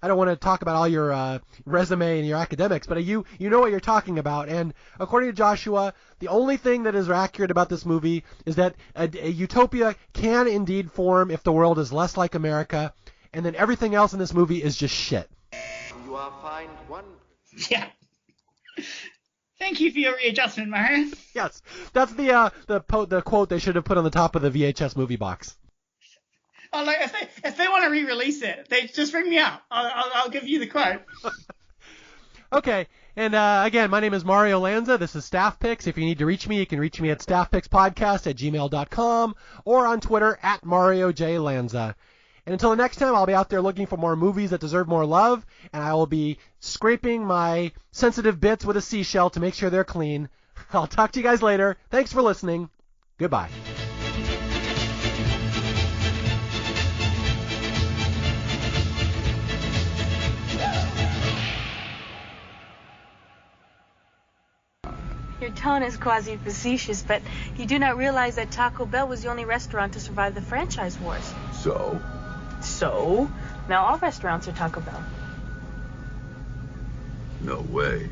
I don't want to talk about all your resume and your academics, but you know what you're talking about. And according to Joshua, the only thing that is accurate about this movie is that a utopia can indeed form if the world is less like America, and then everything else in this movie is just shit. You are fined one. Yeah. Thank you for your readjustment, Marion. Yes, that's the quote they should have put on the top of the VHS movie box. Oh, like if they want to re-release it, they just ring me up. I'll give you the quote. Okay, and again, my name is Mario Lanza. This is Staff Picks. If you need to reach me, you can reach me at staffpickspodcast@gmail.com or on Twitter @MarioJLanza. And until the next time, I'll be out there looking for more movies that deserve more love, and I will be scraping my sensitive bits with a seashell to make sure they're clean. I'll talk to you guys later. Thanks for listening. Goodbye. Your tone is quasi-facetious, but you do not realize that Taco Bell was the only restaurant to survive the franchise wars. So? So? Now all restaurants are Taco Bell. No way.